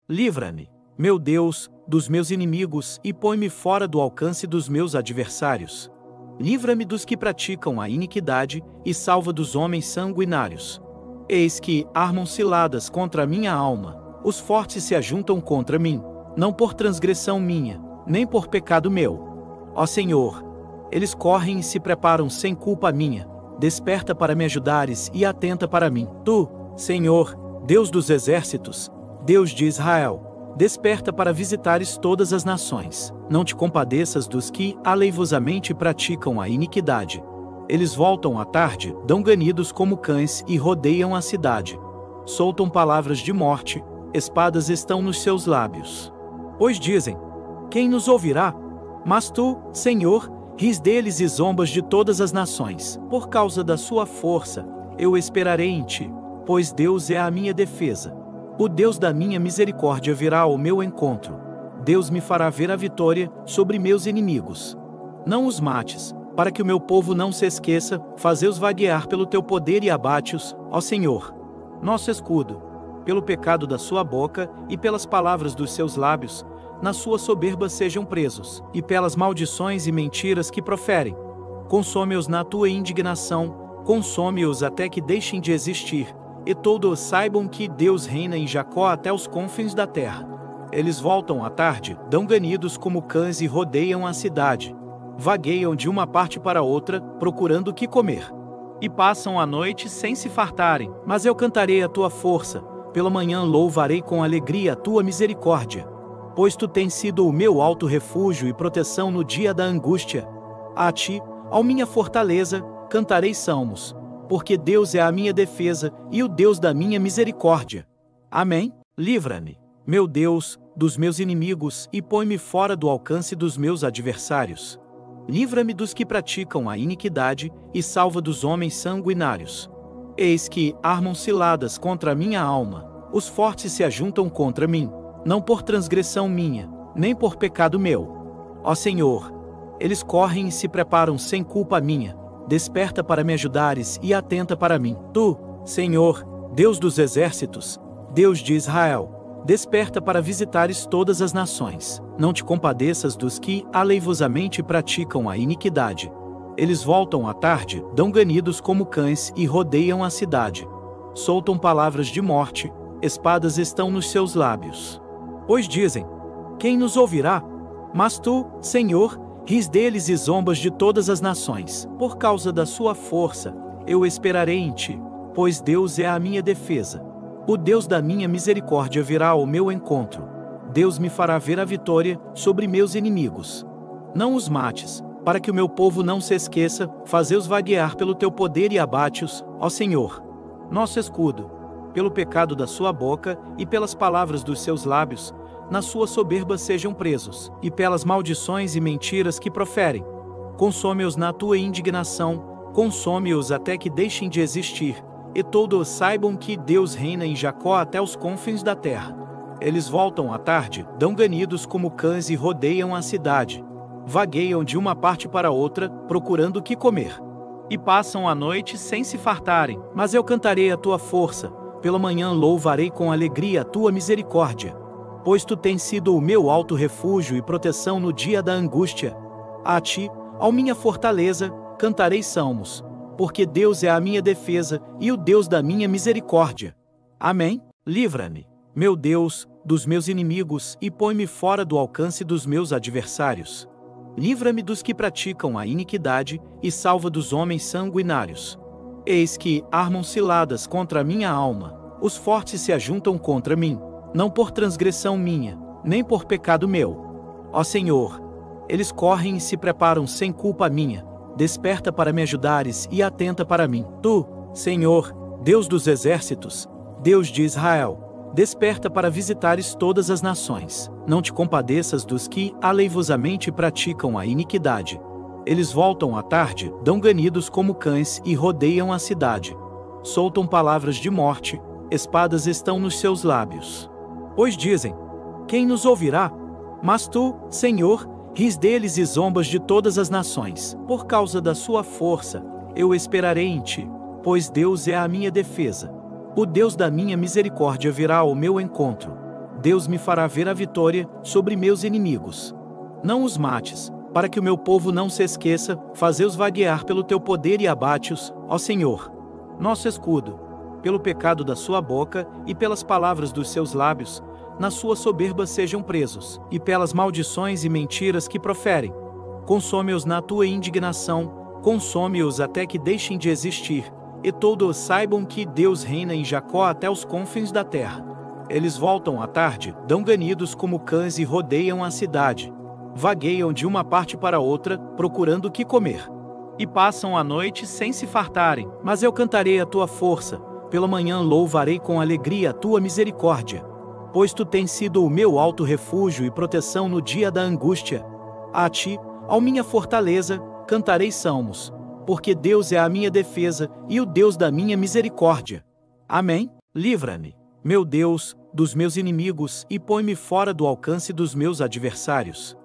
Livra-me, meu Deus, dos meus inimigos e põe-me fora do alcance dos meus adversários. Livra-me dos que praticam a iniquidade e salva dos homens sanguinários. Eis que armam ciladas contra a minha alma, os fortes se ajuntam contra mim, não por transgressão minha, nem por pecado meu. Ó Senhor, eles correm e se preparam sem culpa minha, desperta para me ajudares e atenta para mim. Tu, Senhor, Deus dos exércitos, Deus de Israel, desperta para visitares todas as nações. Não te compadeças dos que aleivosamente praticam a iniquidade. Eles voltam à tarde, dão ganidos como cães e rodeiam a cidade. Soltam palavras de morte, espadas estão nos seus lábios. Pois dizem: quem nos ouvirá? Mas tu, Senhor, ris deles e zombas de todas as nações. Por causa da sua força, eu esperarei em ti, pois Deus é a minha defesa. O Deus da minha misericórdia virá ao meu encontro. Deus me fará ver a vitória sobre meus inimigos. Não os mates, para que o meu povo não se esqueça, fazei-os vaguear pelo teu poder e abate-os, ó Senhor, nosso escudo. Pelo pecado da sua boca e pelas palavras dos seus lábios, na sua soberba sejam presos, e pelas maldições e mentiras que proferem. Consome-os na tua indignação, consome-os até que deixem de existir, e todos saibam que Deus reina em Jacó até os confins da terra. Eles voltam à tarde, dão ganidos como cães e rodeiam a cidade. Vagueiam de uma parte para outra, procurando o que comer. E passam a noite sem se fartarem, mas eu cantarei a tua força, pela manhã louvarei com alegria a tua misericórdia. Pois tu tens sido o meu alto refúgio e proteção no dia da angústia. A ti, ó minha fortaleza, cantarei salmos, porque Deus é a minha defesa e o Deus da minha misericórdia. Amém? Livra-me, meu Deus, dos meus inimigos e põe-me fora do alcance dos meus adversários. Livra-me dos que praticam a iniquidade e salva dos homens sanguinários. Eis que armam ciladas contra a minha alma, os fortes se ajuntam contra mim, não por transgressão minha, nem por pecado meu. Ó Senhor, eles correm e se preparam sem culpa minha, desperta para me ajudares e atenta para mim. Tu, Senhor, Deus dos exércitos, Deus de Israel, desperta para visitares todas as nações. Não te compadeças dos que aleivosamente praticam a iniquidade. Eles voltam à tarde, dão ganidos como cães e rodeiam a cidade. Soltam palavras de morte, espadas estão nos seus lábios. Pois dizem: quem nos ouvirá? Mas tu, Senhor, ris deles e zombas de todas as nações. Por causa da sua força, eu esperarei em ti, pois Deus é a minha defesa. O Deus da minha misericórdia virá ao meu encontro. Deus me fará ver a vitória sobre meus inimigos. Não os mates, para que o meu povo não se esqueça, fazei-os vaguear pelo teu poder e abate-os, ó Senhor, nosso escudo. Pelo pecado da sua boca e pelas palavras dos seus lábios, na sua soberba sejam presos, e pelas maldições e mentiras que proferem. Consome-os na tua indignação, consome-os até que deixem de existir, e todos saibam que Deus reina em Jacó até os confins da terra. Eles voltam à tarde, dão ganidos como cães e rodeiam a cidade. Vagueiam de uma parte para outra, procurando o que comer. E passam a noite sem se fartarem, mas eu cantarei a tua força, pela manhã louvarei com alegria a tua misericórdia. Pois tu tens sido o meu alto refúgio e proteção no dia da angústia. A ti, ó minha fortaleza, cantarei salmos, porque Deus é a minha defesa e o Deus da minha misericórdia. Amém? Livra-me, meu Deus, dos meus inimigos e põe-me fora do alcance dos meus adversários. Livra-me dos que praticam a iniquidade e salva dos homens sanguinários. Eis que armam ciladas contra a minha alma, os fortes se ajuntam contra mim, não por transgressão minha, nem por pecado meu. Ó Senhor, eles correm e se preparam sem culpa minha, desperta para me ajudares e atenta para mim. Tu, Senhor, Deus dos exércitos, Deus de Israel, desperta para visitares todas as nações. Não te compadeças dos que aleivosamente praticam a iniquidade. Eles voltam à tarde, dão ganidos como cães e rodeiam a cidade. Soltam palavras de morte, espadas estão nos seus lábios. Pois dizem: quem nos ouvirá? Mas tu, Senhor, ris deles e zombas de todas as nações. Por causa da sua força, eu esperarei em ti, pois Deus é a minha defesa. O Deus da minha misericórdia virá ao meu encontro. Deus me fará ver a vitória sobre meus inimigos. Não os mates, para que o meu povo não se esqueça, fazei-os vaguear pelo teu poder e abate-os, ó Senhor, nosso escudo, pelo pecado da sua boca e pelas palavras dos seus lábios, na sua soberba sejam presos, e pelas maldições e mentiras que proferem. Consome-os na tua indignação, consome-os até que deixem de existir, e todos saibam que Deus reina em Jacó até os confins da terra. Eles voltam à tarde, dão ganidos como cães e rodeiam a cidade. Vagueiam de uma parte para outra, procurando o que comer. E passam a noite sem se fartarem, mas eu cantarei a tua força, pela manhã louvarei com alegria a tua misericórdia. Pois tu tens sido o meu alto refúgio e proteção no dia da angústia. A ti, ó minha fortaleza, cantarei salmos, porque Deus é a minha defesa e o Deus da minha misericórdia. Amém? Livra-me, meu Deus, dos meus inimigos e põe-me fora do alcance dos meus adversários.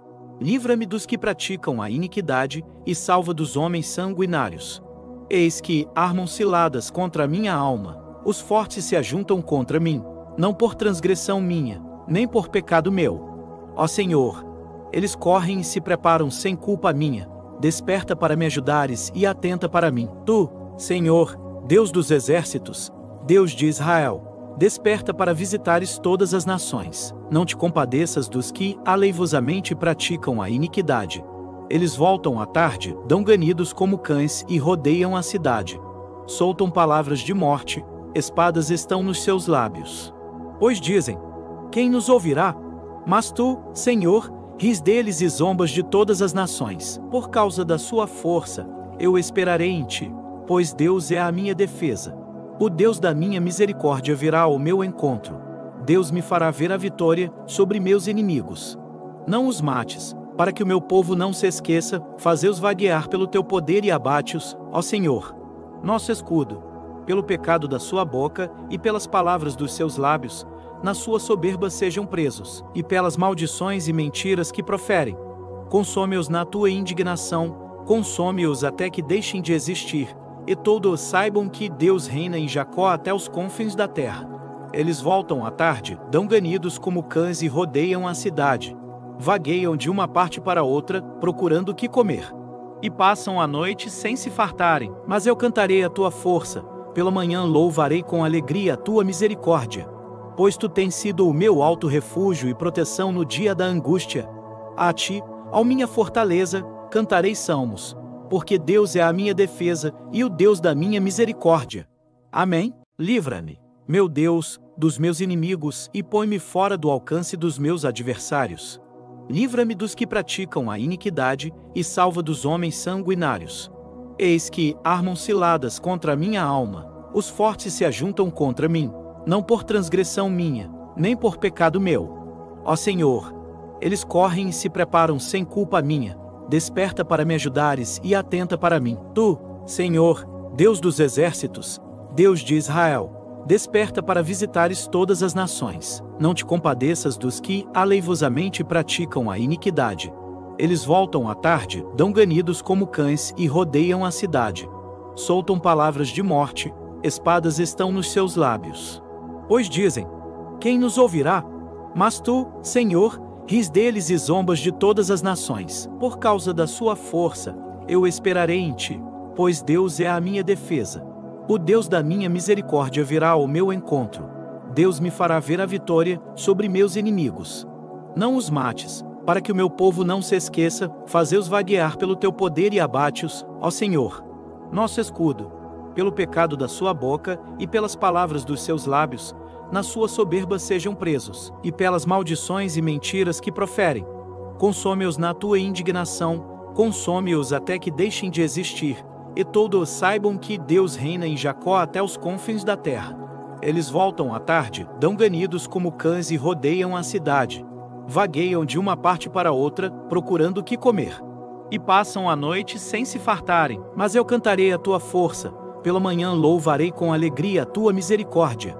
Livra-me dos que praticam a iniquidade e salva dos homens sanguinários. Eis que armam ciladas contra a minha alma, os fortes se ajuntam contra mim, não por transgressão minha, nem por pecado meu. Ó Senhor, eles correm e se preparam sem culpa minha, desperta para me ajudares e atenta para mim. Tu, Senhor, Deus dos exércitos, Deus de Israel, desperta para visitares todas as nações. Não te compadeças dos que aleivosamente praticam a iniquidade. Eles voltam à tarde, dão ganidos como cães e rodeiam a cidade. Soltam palavras de morte, espadas estão nos seus lábios. Pois dizem: quem nos ouvirá? Mas tu, Senhor, ris deles e zombas de todas as nações. Por causa da sua força, eu esperarei em ti, pois Deus é a minha defesa. O Deus da minha misericórdia virá ao meu encontro. Deus me fará ver a vitória sobre meus inimigos. Não os mates, para que o meu povo não se esqueça, fazei-os vaguear pelo teu poder e abate-os, ó Senhor, nosso escudo, pelo pecado da sua boca e pelas palavras dos seus lábios, na sua soberba sejam presos, e pelas maldições e mentiras que proferem. Consome-os na tua indignação, consome-os até que deixem de existir, e todos saibam que Deus reina em Jacó até os confins da terra. Eles voltam à tarde, dão ganidos como cães e rodeiam a cidade. Vagueiam de uma parte para outra, procurando o que comer. E passam a noite sem se fartarem, mas eu cantarei a tua força, pela manhã louvarei com alegria a tua misericórdia. Pois tu tens sido o meu alto refúgio e proteção no dia da angústia. A ti, ó minha fortaleza, cantarei salmos, porque Deus é a minha defesa e o Deus da minha misericórdia. Amém? Livra-me, meu Deus, dos meus inimigos e põe-me fora do alcance dos meus adversários. Livra-me dos que praticam a iniquidade e salva dos homens sanguinários. Eis que armam ciladas contra a minha alma, os fortes se ajuntam contra mim, não por transgressão minha, nem por pecado meu. Ó Senhor, eles correm e se preparam sem culpa minha, desperta para me ajudares e atenta para mim. Tu, Senhor, Deus dos exércitos, Deus de Israel, desperta para visitares todas as nações. Não te compadeças dos que aleivosamente praticam a iniquidade. Eles voltam à tarde, dão ganidos como cães e rodeiam a cidade. Soltam palavras de morte, espadas estão nos seus lábios. Pois dizem: quem nos ouvirá? Mas tu, Senhor, ris deles e zombas de todas as nações. Por causa da sua força, eu esperarei em ti, pois Deus é a minha defesa. O Deus da minha misericórdia virá ao meu encontro. Deus me fará ver a vitória sobre meus inimigos. Não os mates, para que o meu povo não se esqueça, fazei-os vaguear pelo teu poder e abate-os, ó Senhor, nosso escudo, pelo pecado da sua boca e pelas palavras dos seus lábios, na sua soberba sejam presos, e pelas maldições e mentiras que proferem. Consome-os na tua indignação, consome-os até que deixem de existir, e todos saibam que Deus reina em Jacó até os confins da terra. Eles voltam à tarde, dão ganidos como cães e rodeiam a cidade. Vagueiam de uma parte para outra, procurando o que comer. E passam a noite sem se fartarem, mas eu cantarei a tua força, pela manhã louvarei com alegria a tua misericórdia.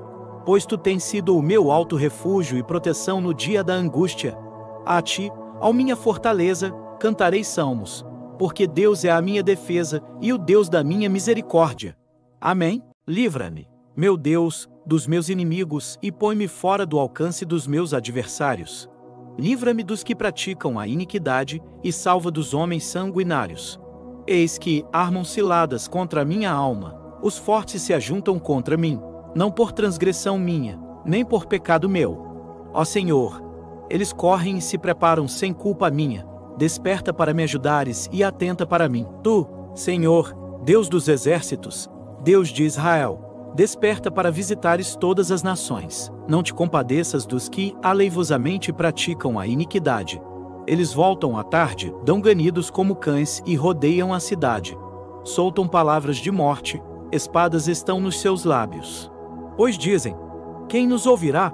Pois tu tens sido o meu alto refúgio e proteção no dia da angústia. A ti, ó minha fortaleza, cantarei salmos, porque Deus é a minha defesa e o Deus da minha misericórdia. Amém? Livra-me, meu Deus, dos meus inimigos e põe-me fora do alcance dos meus adversários. Livra-me dos que praticam a iniquidade e salva dos homens sanguinários. Eis que armam ciladas contra a minha alma, os fortes se ajuntam contra mim, não por transgressão minha, nem por pecado meu. Ó Senhor, eles correm e se preparam sem culpa minha. Desperta para me ajudares e atenta para mim. Tu, Senhor, Deus dos exércitos, Deus de Israel, desperta para visitares todas as nações. Não te compadeças dos que aleivosamente praticam a iniquidade. Eles voltam à tarde, dão ganidos como cães e rodeiam a cidade. Soltam palavras de morte, espadas estão nos seus lábios. Pois dizem: quem nos ouvirá?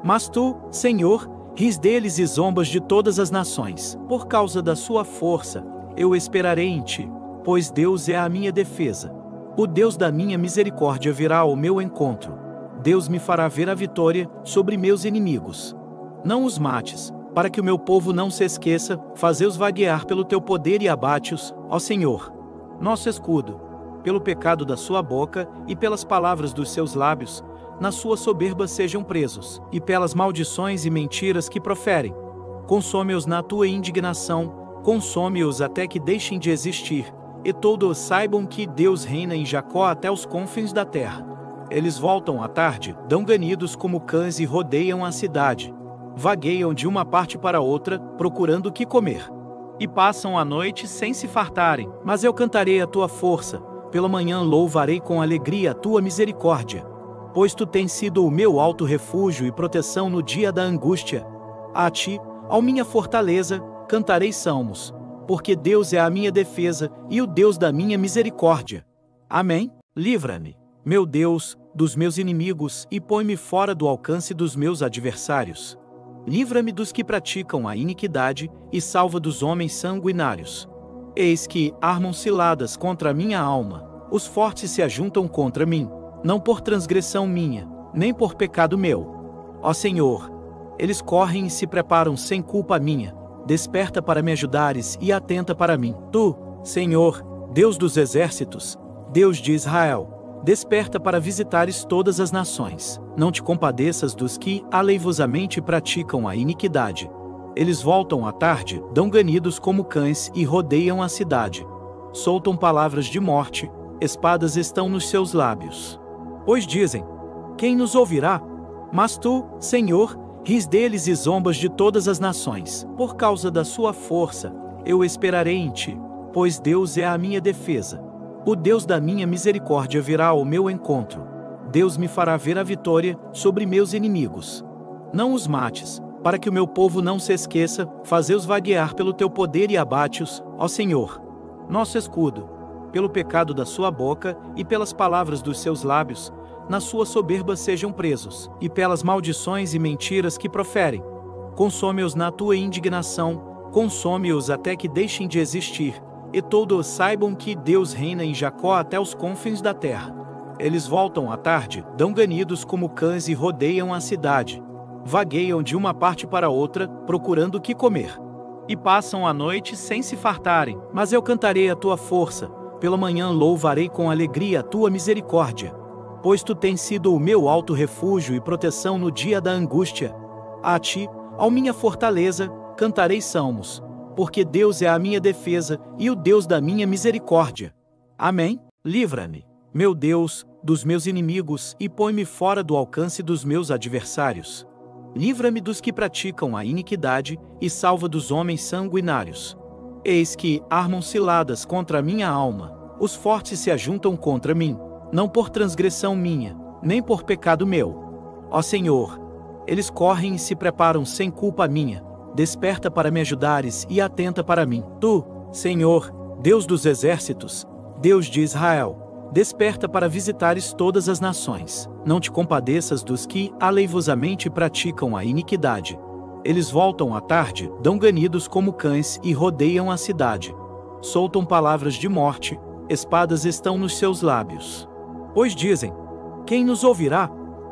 Mas tu, Senhor, ris deles e zombas de todas as nações. Por causa da sua força, eu esperarei em ti, pois Deus é a minha defesa. O Deus da minha misericórdia virá ao meu encontro. Deus me fará ver a vitória sobre meus inimigos. Não os mates, para que o meu povo não se esqueça, fazei-os vaguear pelo teu poder e abate-os, ó Senhor, nosso escudo. Pelo pecado da sua boca e pelas palavras dos seus lábios, na sua soberba sejam presos, e pelas maldições e mentiras que proferem. Consome-os na tua indignação, consome-os até que deixem de existir, e todos saibam que Deus reina em Jacó até os confins da terra. Eles voltam à tarde, dão ganidos como cães e rodeiam a cidade. Vagueiam de uma parte para outra, procurando o que comer. E passam a noite sem se fartarem. Mas eu cantarei a tua força, pela manhã louvarei com alegria a tua misericórdia. Pois tu tens sido o meu alto refúgio e proteção no dia da angústia. A ti, ó minha fortaleza, cantarei salmos, porque Deus é a minha defesa e o Deus da minha misericórdia. Amém? Livra-me, meu Deus, dos meus inimigos e põe-me fora do alcance dos meus adversários. Livra-me dos que praticam a iniquidade e salva dos homens sanguinários. Eis que armam ciladas contra a minha alma, os fortes se ajuntam contra mim, não por transgressão minha, nem por pecado meu. Ó Senhor, eles correm e se preparam sem culpa minha. Desperta para me ajudares e atenta para mim. Tu, Senhor, Deus dos exércitos, Deus de Israel, desperta para visitares todas as nações. Não te compadeças dos que aleivosamente praticam a iniquidade. Eles voltam à tarde, dão ganidos como cães e rodeiam a cidade. Soltam palavras de morte, espadas estão nos seus lábios. Pois dizem: quem nos ouvirá? Mas tu, Senhor, ris deles e zombas de todas as nações. Por causa da sua força, eu esperarei em ti, pois Deus é a minha defesa. O Deus da minha misericórdia virá ao meu encontro. Deus me fará ver a vitória sobre meus inimigos. Não os mates, para que o meu povo não se esqueça, fazei-os vaguear pelo teu poder e abate-os, ó Senhor, nosso escudo. Pelo pecado da sua boca e pelas palavras dos seus lábios, na sua soberba sejam presos, e pelas maldições e mentiras que proferem. Consome-os na tua indignação, consome-os até que deixem de existir, e todos saibam que Deus reina em Jacó até os confins da terra. Eles voltam à tarde, dão ganidos como cães e rodeiam a cidade. Vagueiam de uma parte para outra, procurando o que comer. E passam a noite sem se fartarem. Mas eu cantarei a tua força, pela manhã louvarei com alegria a tua misericórdia. Pois tu tens sido o meu alto refúgio e proteção no dia da angústia. A ti, ó minha fortaleza, cantarei salmos, porque Deus é a minha defesa e o Deus da minha misericórdia. Amém? Livra-me, meu Deus, dos meus inimigos e põe-me fora do alcance dos meus adversários. Livra-me dos que praticam a iniquidade e salva dos homens sanguinários. Eis que armam ciladas contra a minha alma, os fortes se ajuntam contra mim, não por transgressão minha, nem por pecado meu. Ó Senhor, eles correm e se preparam sem culpa minha. Desperta para me ajudares e atenta para mim. Tu, Senhor, Deus dos exércitos, Deus de Israel, desperta para visitares todas as nações. Não te compadeças dos que aleivosamente praticam a iniquidade. Eles voltam à tarde, dão ganidos como cães e rodeiam a cidade. Soltam palavras de morte, espadas estão nos seus lábios. Pois dizem: quem nos ouvirá?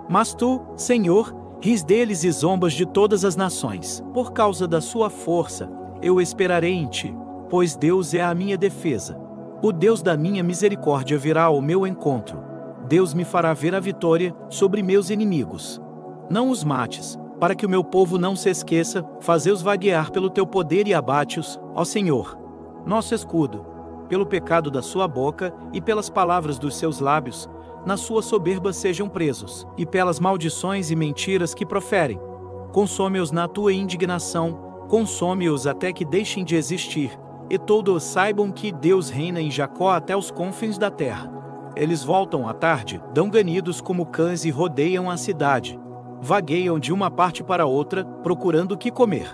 Mas tu, Senhor, ris deles e zombas de todas as nações. Por causa da sua força, eu esperarei em ti, pois Deus é a minha defesa. O Deus da minha misericórdia virá ao meu encontro. Deus me fará ver a vitória sobre meus inimigos. Não os mates, para que o meu povo não se esqueça, fazei-os vaguear pelo teu poder e abate-os, ó Senhor, nosso escudo, pelo pecado da sua boca e pelas palavras dos seus lábios, na sua soberba sejam presos, e pelas maldições e mentiras que proferem. Consome-os na tua indignação, consome-os até que deixem de existir, e todos saibam que Deus reina em Jacó até os confins da terra. Eles voltam à tarde, dão ganidos como cães e rodeiam a cidade. Vagueiam de uma parte para outra, procurando o que comer.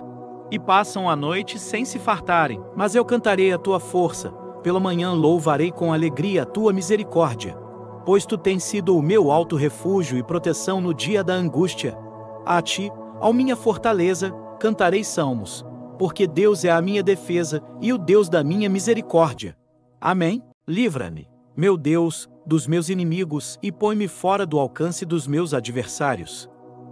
E passam a noite sem se fartarem, mas eu cantarei a tua força, pela manhã louvarei com alegria a tua misericórdia. Pois tu tens sido o meu alto refúgio e proteção no dia da angústia. A ti, ó minha fortaleza, cantarei salmos, porque Deus é a minha defesa e o Deus da minha misericórdia. Amém? Livra-me, meu Deus, dos meus inimigos e põe-me fora do alcance dos meus adversários.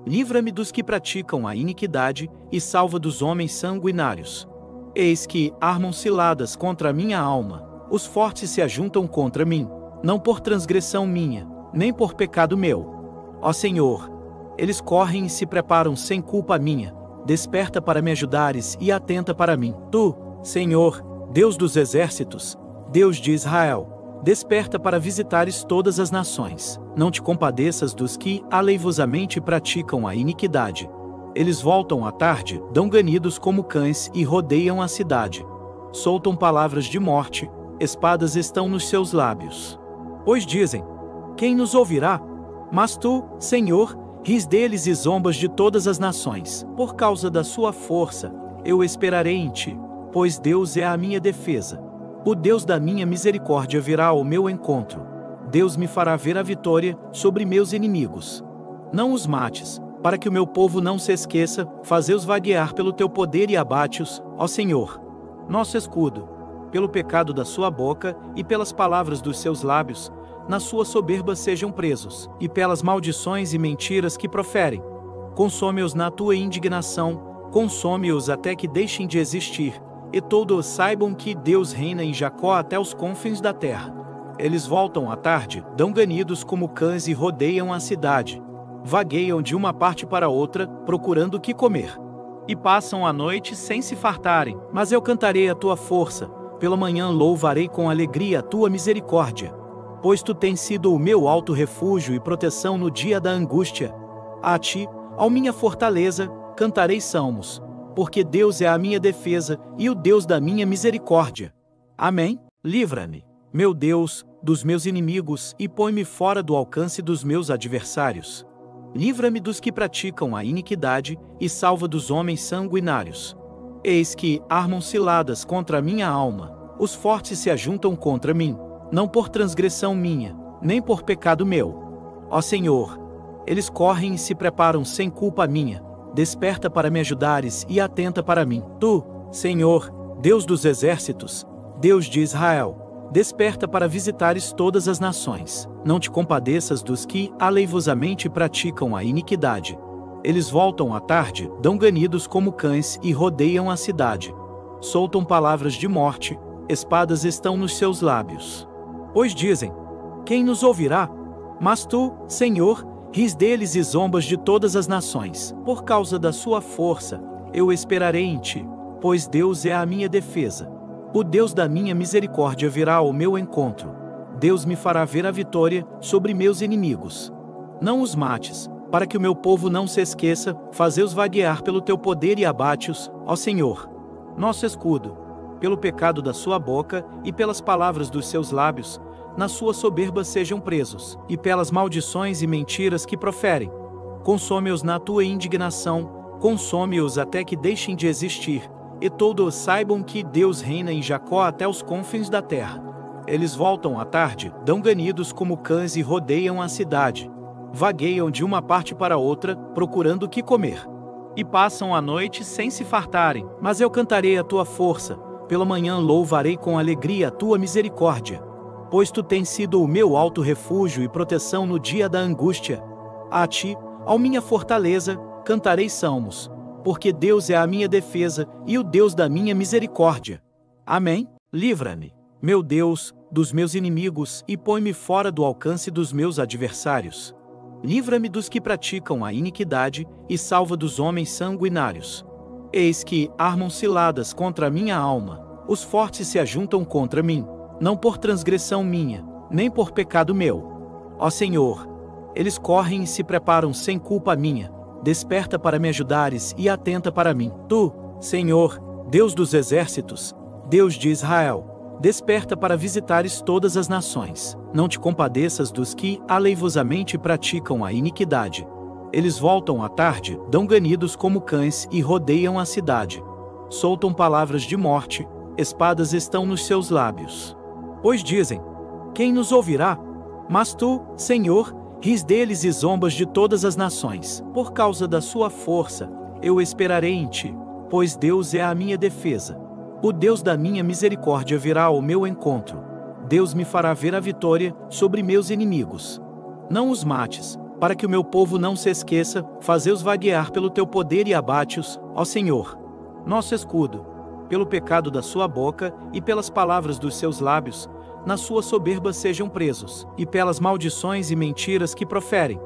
Livra-me dos que praticam a iniquidade e salva dos homens sanguinários. Eis que armam ciladas contra a minha alma, os fortes se ajuntam contra mim, não por transgressão minha, nem por pecado meu. Ó Senhor, eles correm e se preparam sem culpa minha, desperta para me ajudares e atenta para mim. Tu, Senhor, Deus dos exércitos, Deus de Israel, desperta para visitares todas as nações. Não te compadeças dos que aleivosamente praticam a iniquidade. Eles voltam à tarde, dão ganidos como cães e rodeiam a cidade. Soltam palavras de morte, espadas estão nos seus lábios. Pois dizem: quem nos ouvirá? Mas tu, Senhor, ris deles e zombas de todas as nações. Por causa da sua força, eu esperarei em ti, pois Deus é a minha defesa. O Deus da minha misericórdia virá ao meu encontro. Deus me fará ver a vitória sobre meus inimigos. Não os mates, para que o meu povo não se esqueça, fazei-os vaguear pelo teu poder e abate-os, ó Senhor, nosso escudo, pelo pecado da sua boca e pelas palavras dos seus lábios, na sua soberba sejam presos, e pelas maldições e mentiras que proferem. Consome-os na tua indignação, consome-os até que deixem de existir, e todos saibam que Deus reina em Jacó até os confins da terra. Eles voltam à tarde, dão ganidos como cães e rodeiam a cidade. Vagueiam de uma parte para outra, procurando o que comer. E passam a noite sem se fartarem, mas eu cantarei a tua força, pela manhã louvarei com alegria a tua misericórdia. Pois tu tens sido o meu alto refúgio e proteção no dia da angústia. A ti, ó minha fortaleza, cantarei salmos, porque Deus é a minha defesa e o Deus da minha misericórdia. Amém? Livra-me, meu Deus, dos meus inimigos e põe-me fora do alcance dos meus adversários. Livra-me dos que praticam a iniquidade e salva dos homens sanguinários. Eis que armam ciladas contra a minha alma, os fortes se ajuntam contra mim, não por transgressão minha, nem por pecado meu. Ó Senhor, eles correm e se preparam sem culpa minha, desperta para me ajudares e atenta para mim. Tu, Senhor, Deus dos exércitos, Deus de Israel, desperta para visitares todas as nações. Não te compadeças dos que aleivosamente praticam a iniquidade. Eles voltam à tarde, dão ganidos como cães e rodeiam a cidade. Soltam palavras de morte, espadas estão nos seus lábios. Pois dizem: quem nos ouvirá? Mas tu, Senhor, ris deles e zombas de todas as nações. Por causa da sua força, eu esperarei em ti, pois Deus é a minha defesa. O Deus da minha misericórdia virá ao meu encontro. Deus me fará ver a vitória sobre meus inimigos. Não os mates, para que o meu povo não se esqueça, fazei-os vaguear pelo teu poder e abate-os, ó Senhor, nosso escudo, pelo pecado da sua boca e pelas palavras dos seus lábios, na sua soberba sejam presos, e pelas maldições e mentiras que proferem. Consome-os na tua indignação, consome-os até que deixem de existir, e todos saibam que Deus reina em Jacó até os confins da terra. Eles voltam à tarde, dão ganidos como cães e rodeiam a cidade. Vagueiam de uma parte para outra, procurando o que comer. E passam a noite sem se fartarem, mas eu cantarei a tua força, pela manhã louvarei com alegria a tua misericórdia. Pois tu tens sido o meu alto refúgio e proteção no dia da angústia. A ti, ó minha fortaleza, cantarei salmos, porque Deus é a minha defesa e o Deus da minha misericórdia. Amém? Livra-me, meu Deus, dos meus inimigos e põe-me fora do alcance dos meus adversários. Livra-me dos que praticam a iniquidade e salva dos homens sanguinários. Eis que armam ciladas contra a minha alma, os fortes se ajuntam contra mim, não por transgressão minha, nem por pecado meu. Ó Senhor, eles correm e se preparam sem culpa minha, desperta para me ajudares e atenta para mim. Tu, Senhor, Deus dos exércitos, Deus de Israel, desperta para visitares todas as nações. Não te compadeças dos que aleivosamente praticam a iniquidade. Eles voltam à tarde, dão ganidos como cães e rodeiam a cidade. Soltam palavras de morte, espadas estão nos seus lábios. Pois dizem: quem nos ouvirá? Mas tu, Senhor, ris deles e zombas de todas as nações. Por causa da sua força, eu esperarei em ti, pois Deus é a minha defesa. O Deus da minha misericórdia virá ao meu encontro. Deus me fará ver a vitória sobre meus inimigos. Não os mates, para que o meu povo não se esqueça, fazei-os vaguear pelo teu poder e abate-os, ó Senhor, nosso escudo. Pelo pecado da sua boca e pelas palavras dos seus lábios, na sua soberba sejam presos, e pelas maldições e mentiras que proferem.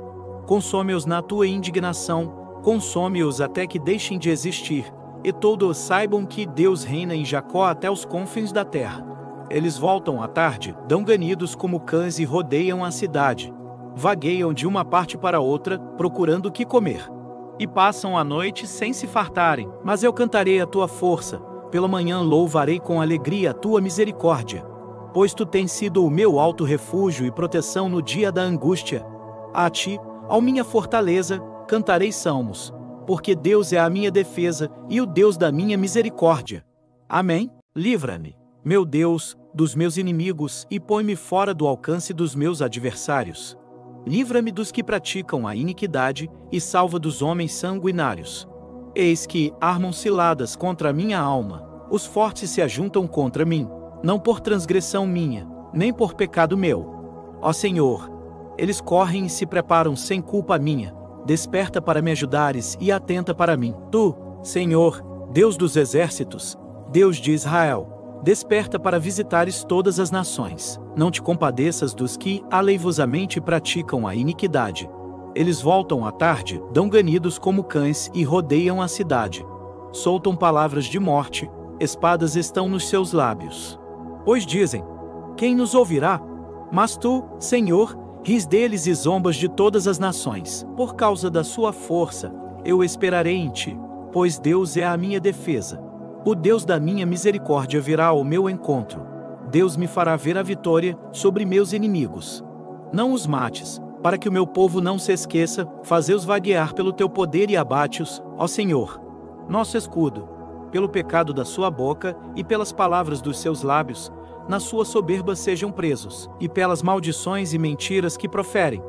Consome-os na tua indignação, consome-os até que deixem de existir, e todos saibam que Deus reina em Jacó até os confins da terra. Eles voltam à tarde, dão ganidos como cães e rodeiam a cidade. Vagueiam de uma parte para outra, procurando o que comer. E passam a noite sem se fartarem, mas eu cantarei a tua força, pela manhã louvarei com alegria a tua misericórdia. Pois tu tens sido o meu alto refúgio e proteção no dia da angústia. A ti, ó minha fortaleza, cantarei salmos, porque Deus é a minha defesa e o Deus da minha misericórdia. Amém? Livra-me, meu Deus, dos meus inimigos e põe-me fora do alcance dos meus adversários. Livra-me dos que praticam a iniquidade e salva dos homens sanguinários. Eis que armam ciladas contra a minha alma, os fortes se ajuntam contra mim, não por transgressão minha, nem por pecado meu. Ó Senhor, eles correm e se preparam sem culpa minha, desperta para me ajudares e atenta para mim. Tu, Senhor, Deus dos exércitos, Deus de Israel, desperta para visitares todas as nações. Não te compadeças dos que aleivosamente praticam a iniquidade. Eles voltam à tarde, dão ganidos como cães e rodeiam a cidade. Soltam palavras de morte, espadas estão nos seus lábios. Pois dizem: quem nos ouvirá? Mas tu, Senhor, ris deles e zombas de todas as nações. Por causa da sua força, eu esperarei em ti, pois Deus é a minha defesa. O Deus da minha misericórdia virá ao meu encontro. Deus me fará ver a vitória sobre meus inimigos. Não os mates, para que o meu povo não se esqueça, fazei-os vaguear pelo teu poder e abate-os, ó Senhor, nosso escudo. Pelo pecado da sua boca e pelas palavras dos seus lábios, na sua soberba sejam presos, e pelas maldições e mentiras que proferem.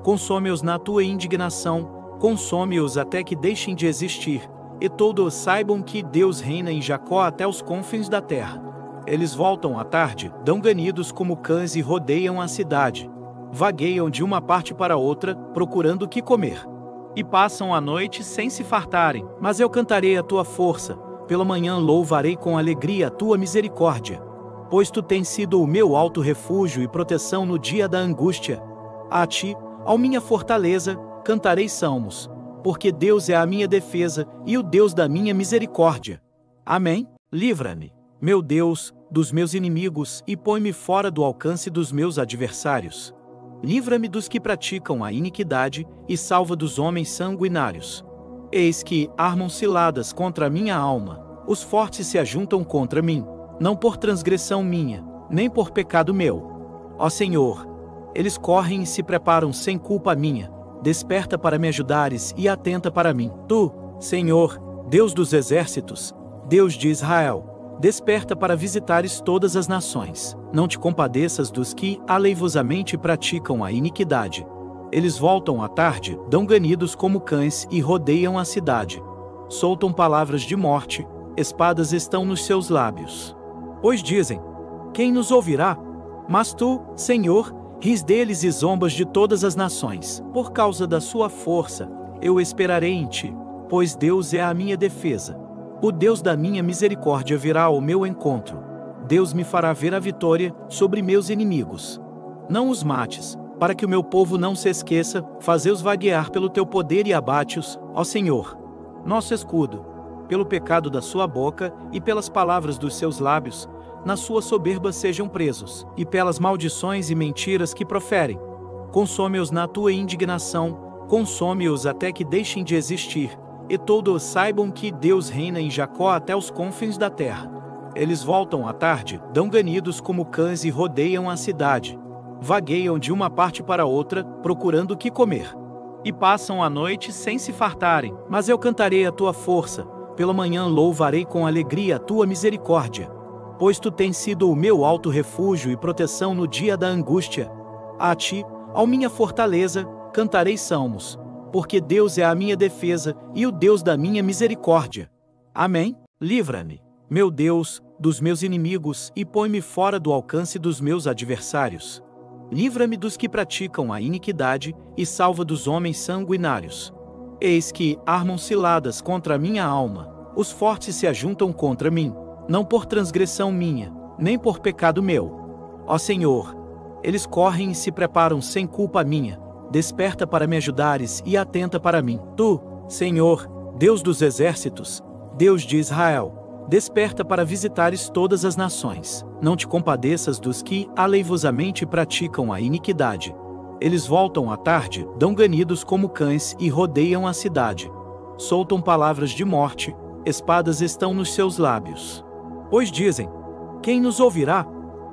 Consome-os na tua indignação, consome-os até que deixem de existir, e todos saibam que Deus reina em Jacó até os confins da terra. Eles voltam à tarde, dão ganidos como cães e rodeiam a cidade. Vagueiam de uma parte para outra, procurando o que comer. E passam a noite sem se fartarem, mas eu cantarei a tua força, pela manhã louvarei com alegria a tua misericórdia. Pois tu tens sido o meu alto refúgio e proteção no dia da angústia. A ti, ó minha fortaleza, cantarei salmos, porque Deus é a minha defesa e o Deus da minha misericórdia. Amém? Livra-me, meu Deus, dos meus inimigos e põe-me fora do alcance dos meus adversários. Livra-me dos que praticam a iniquidade e salva dos homens sanguinários. Eis que armam ciladas contra a minha alma, os fortes se ajuntam contra mim, não por transgressão minha, nem por pecado meu. Ó Senhor, eles correm e se preparam sem culpa minha, desperta para me ajudares e atenta para mim. Tu, Senhor, Deus dos exércitos, Deus de Israel, desperta para visitares todas as nações. Não te compadeças dos que aleivosamente praticam a iniquidade. Eles voltam à tarde, dão ganidos como cães e rodeiam a cidade. Soltam palavras de morte, espadas estão nos seus lábios. Pois dizem: quem nos ouvirá? Mas tu, Senhor, ris deles e zombas de todas as nações. Por causa da sua força, eu esperarei em ti, pois Deus é a minha defesa. O Deus da minha misericórdia virá ao meu encontro. Deus me fará ver a vitória sobre meus inimigos. Não os mates, para que o meu povo não se esqueça, fazei-os vaguear pelo teu poder e abate-os, ó Senhor, nosso escudo. Pelo pecado da sua boca e pelas palavras dos seus lábios, na sua soberba sejam presos, e pelas maldições e mentiras que proferem. Consome-os na tua indignação, consome-os até que deixem de existir, e todos saibam que Deus reina em Jacó até os confins da terra. Eles voltam à tarde, dão ganidos como cães e rodeiam a cidade. Vagueiam de uma parte para outra, procurando o que comer. E passam a noite sem se fartarem, mas eu cantarei a tua força, pela manhã louvarei com alegria a tua misericórdia. Pois tu tens sido o meu alto refúgio e proteção no dia da angústia. A ti, ó minha fortaleza, cantarei salmos, porque Deus é a minha defesa e o Deus da minha misericórdia. Amém? Livra-me, meu Deus, dos meus inimigos e põe-me fora do alcance dos meus adversários. Livra-me dos que praticam a iniquidade e salva dos homens sanguinários. Eis que armam ciladas contra a minha alma, os fortes se ajuntam contra mim, não por transgressão minha, nem por pecado meu. Ó Senhor, eles correm e se preparam sem culpa minha, desperta para me ajudares e atenta para mim. Tu, Senhor, Deus dos exércitos, Deus de Israel, desperta para visitares todas as nações. Não te compadeças dos que aleivosamente praticam a iniquidade. Eles voltam à tarde, dão ganidos como cães e rodeiam a cidade. Soltam palavras de morte, espadas estão nos seus lábios. Pois dizem: quem nos ouvirá?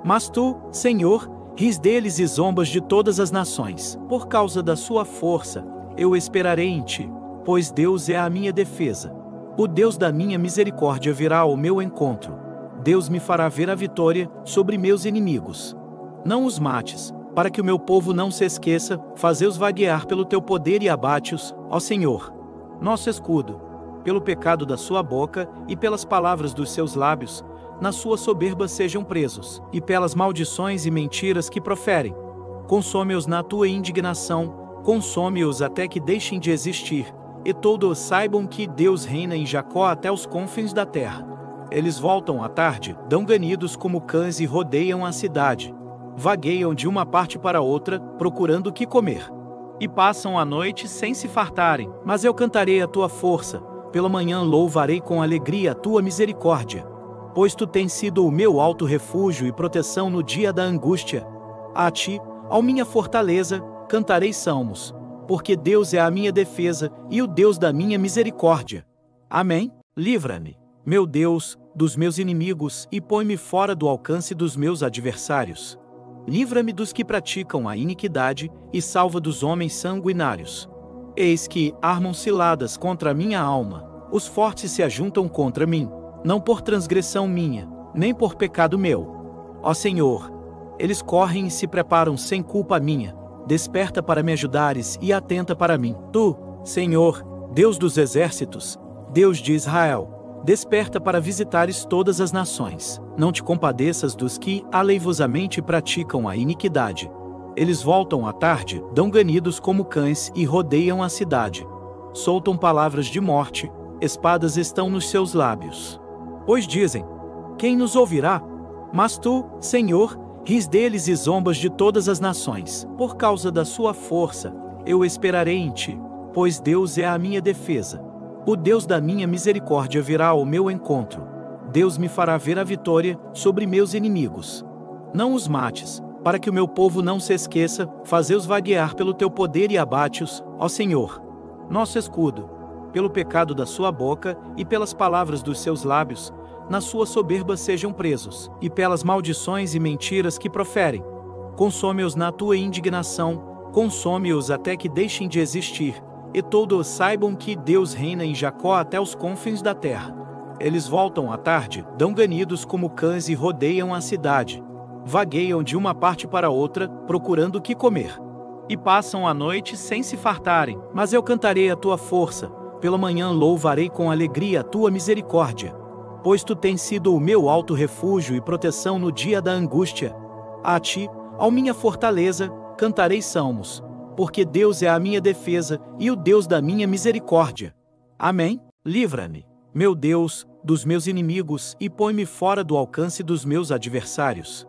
Mas tu, Senhor, ris deles e zombas de todas as nações. Por causa da sua força, eu esperarei em ti, pois Deus é a minha defesa. O Deus da minha misericórdia virá ao meu encontro. Deus me fará ver a vitória sobre meus inimigos. Não os mates, para que o meu povo não se esqueça, fazei-os vaguear pelo teu poder e abate-os, ó Senhor, nosso escudo. Pelo pecado da sua boca e pelas palavras dos seus lábios, na sua soberba sejam presos, e pelas maldições e mentiras que proferem. Consome-os na tua indignação, consome-os até que deixem de existir, e todos saibam que Deus reina em Jacó até os confins da terra. Eles voltam à tarde, dão ganidos como cães e rodeiam a cidade. Vagueiam de uma parte para outra, procurando o que comer. E passam a noite sem se fartarem, mas eu cantarei a tua força, pela manhã louvarei com alegria a tua misericórdia. Pois tu tens sido o meu alto refúgio e proteção no dia da angústia. A ti, ó minha fortaleza, cantarei salmos, porque Deus é a minha defesa e o Deus da minha misericórdia. Amém? Livra-me, meu Deus, dos meus inimigos e põe-me fora do alcance dos meus adversários. Livra-me dos que praticam a iniquidade e salva dos homens sanguinários. Eis que armam ciladas contra a minha alma, os fortes se ajuntam contra mim, não por transgressão minha, nem por pecado meu. Ó Senhor, eles correm e se preparam sem culpa minha, desperta para me ajudares e atenta para mim. Tu, Senhor, Deus dos exércitos, Deus de Israel, desperta para visitares todas as nações. Não te compadeças dos que aleivosamente praticam a iniquidade. Eles voltam à tarde, dão ganidos como cães e rodeiam a cidade. Soltam palavras de morte, espadas estão nos seus lábios. Pois dizem: quem nos ouvirá? Mas tu, Senhor, ris deles e zombas de todas as nações. Por causa da sua força, eu esperarei em ti, pois Deus é a minha defesa. O Deus da minha misericórdia virá ao meu encontro. Deus me fará ver a vitória sobre meus inimigos. Não os mates, para que o meu povo não se esqueça, fazei-os vaguear pelo teu poder e abate-os, ó Senhor, nosso escudo. Pelo pecado da sua boca e pelas palavras dos seus lábios, na sua soberba sejam presos, e pelas maldições e mentiras que proferem. Consome-os na tua indignação, consome-os até que deixem de existir, e todos saibam que Deus reina em Jacó até os confins da terra. Eles voltam à tarde, dão ganidos como cães e rodeiam a cidade. Vagueiam de uma parte para outra, procurando o que comer. E passam a noite sem se fartarem, mas eu cantarei a tua força, pela manhã louvarei com alegria a tua misericórdia. Pois tu tens sido o meu alto refúgio e proteção no dia da angústia. A ti, ó minha fortaleza, cantarei salmos, porque Deus é a minha defesa e o Deus da minha misericórdia. Amém? Livra-me, meu Deus, dos meus inimigos e põe-me fora do alcance dos meus adversários.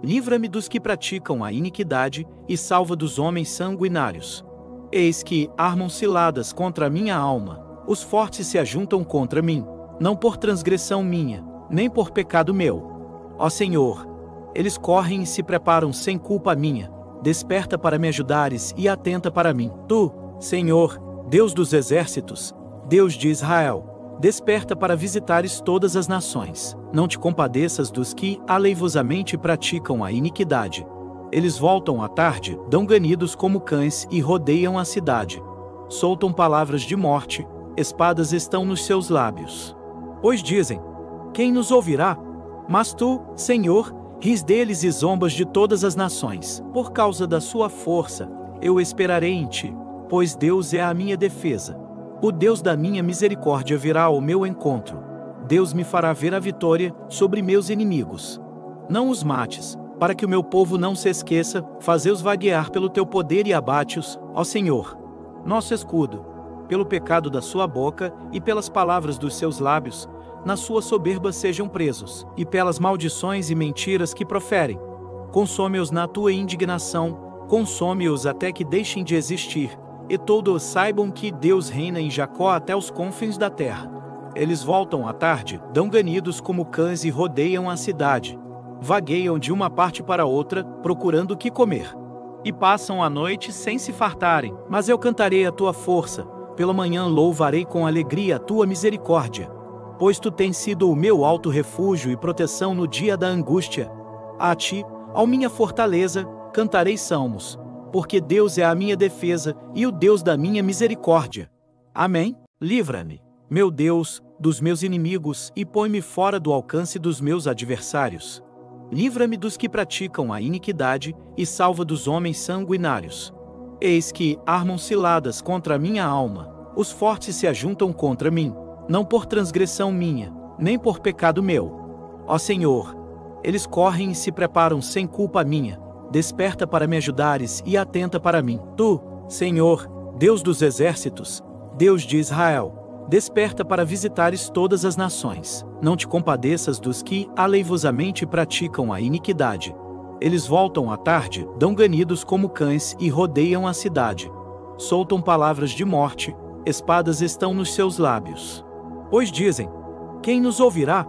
Livra-me dos que praticam a iniquidade e salva dos homens sanguinários. Eis que armam ciladas contra a minha alma, os fortes se ajuntam contra mim, não por transgressão minha, nem por pecado meu. Ó Senhor, eles correm e se preparam sem culpa minha, desperta para me ajudares e atenta para mim. Tu, Senhor, Deus dos exércitos, Deus de Israel, desperta para visitares todas as nações. Não te compadeças dos que aleivosamente praticam a iniquidade. Eles voltam à tarde, dão ganidos como cães e rodeiam a cidade. Soltam palavras de morte, espadas estão nos seus lábios. Pois dizem: quem nos ouvirá? Mas tu, Senhor, ris deles e zombas de todas as nações. Por causa da sua força, eu esperarei em ti, pois Deus é a minha defesa. O Deus da minha misericórdia virá ao meu encontro. Deus me fará ver a vitória sobre meus inimigos. Não os mates, para que o meu povo não se esqueça, fazei-os vaguear pelo teu poder e abate-os, ó Senhor, nosso escudo. Pelo pecado da sua boca e pelas palavras dos seus lábios, na sua soberba sejam presos, e pelas maldições e mentiras que proferem. Consome-os na tua indignação, consome-os até que deixem de existir, e todos saibam que Deus reina em Jacó até os confins da terra. Eles voltam à tarde, dão ganidos como cães e rodeiam a cidade. Vagueiam de uma parte para outra, procurando o que comer. E passam a noite sem se fartarem, mas eu cantarei a tua força, pela manhã louvarei com alegria a tua misericórdia. Pois tu tens sido o meu alto refúgio e proteção no dia da angústia. A ti, ó minha fortaleza, cantarei salmos, porque Deus é a minha defesa e o Deus da minha misericórdia. Amém? Livra-me, meu Deus, dos meus inimigos e põe-me fora do alcance dos meus adversários. Livra-me dos que praticam a iniquidade e salva dos homens sanguinários. Eis que armam ciladas contra a minha alma, os fortes se ajuntam contra mim, não por transgressão minha, nem por pecado meu. Ó Senhor, eles correm e se preparam sem culpa minha, desperta para me ajudares e atenta para mim. Tu, Senhor, Deus dos exércitos, Deus de Israel, desperta para visitares todas as nações. Não te compadeças dos que aleivosamente praticam a iniquidade. Eles voltam à tarde, dão ganidos como cães e rodeiam a cidade. Soltam palavras de morte, espadas estão nos seus lábios. Pois dizem: quem nos ouvirá?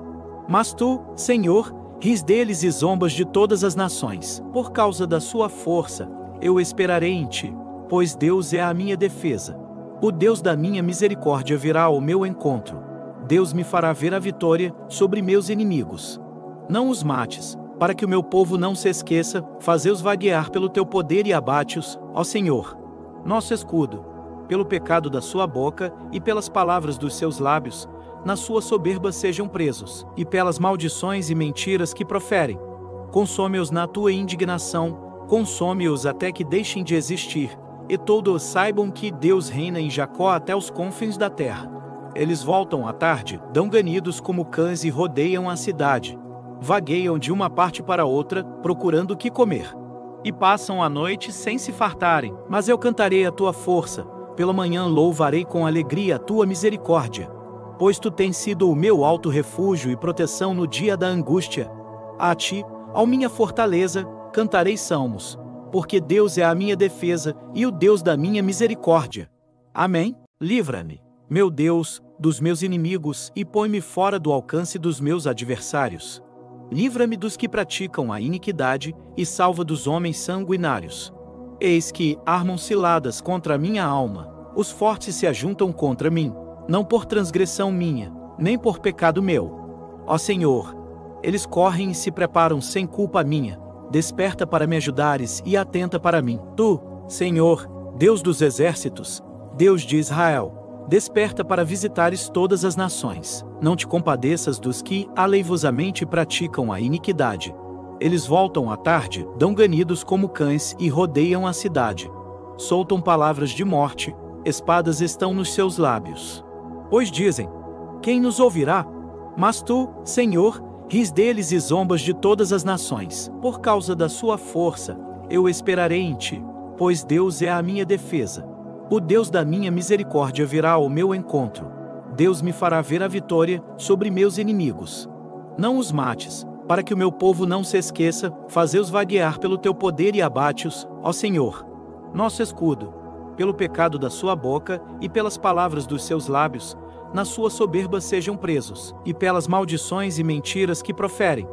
Mas tu, Senhor, ris deles e zombas de todas as nações. Por causa da sua força, eu esperarei em ti, pois Deus é a minha defesa. O Deus da minha misericórdia virá ao meu encontro. Deus me fará ver a vitória sobre meus inimigos. Não os mates, para que o meu povo não se esqueça, fazei-os vaguear pelo teu poder e abate-os, ó Senhor, nosso escudo. Pelo pecado da sua boca e pelas palavras dos seus lábios, na sua soberba sejam presos, e pelas maldições e mentiras que proferem. Consome-os na tua indignação, consome-os até que deixem de existir, e todos saibam que Deus reina em Jacó até os confins da terra. Eles voltam à tarde, dão ganidos como cães e rodeiam a cidade. Vagueiam de uma parte para outra, procurando o que comer. E passam a noite sem se fartarem, mas eu cantarei a tua força, pela manhã louvarei com alegria a tua misericórdia. Pois tu tens sido o meu alto refúgio e proteção no dia da angústia. A ti, ó minha fortaleza, cantarei salmos, porque Deus é a minha defesa e o Deus da minha misericórdia. Amém? Livra-me, meu Deus, dos meus inimigos e põe-me fora do alcance dos meus adversários. Livra-me dos que praticam a iniquidade e salva dos homens sanguinários. Eis que armam ciladas contra a minha alma, os fortes se ajuntam contra mim, não por transgressão minha, nem por pecado meu. Ó Senhor, eles correm e se preparam sem culpa minha, desperta para me ajudares e atenta para mim. Tu, Senhor, Deus dos exércitos, Deus de Israel, desperta para visitares todas as nações. Não te compadeças dos que aleivosamente praticam a iniquidade. Eles voltam à tarde, dão ganidos como cães e rodeiam a cidade. Soltam palavras de morte, espadas estão nos seus lábios. Pois dizem: quem nos ouvirá? Mas tu, Senhor, ris deles e zombas de todas as nações. Por causa da sua força, eu esperarei em ti, pois Deus é a minha defesa. O Deus da minha misericórdia virá ao meu encontro. Deus me fará ver a vitória sobre meus inimigos. Não os mates, para que o meu povo não se esqueça, fazei-os vaguear pelo teu poder e abate-os, ó Senhor, nosso escudo. Pelo pecado da sua boca e pelas palavras dos seus lábios, na sua soberba sejam presos, e pelas maldições e mentiras que proferem.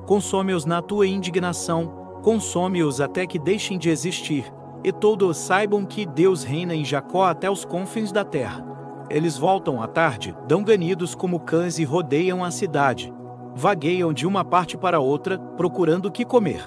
Consome-os na tua indignação, consome-os até que deixem de existir, e todos saibam que Deus reina em Jacó até os confins da terra. Eles voltam à tarde, dão ganidos como cães e rodeiam a cidade. Vagueiam de uma parte para outra, procurando o que comer.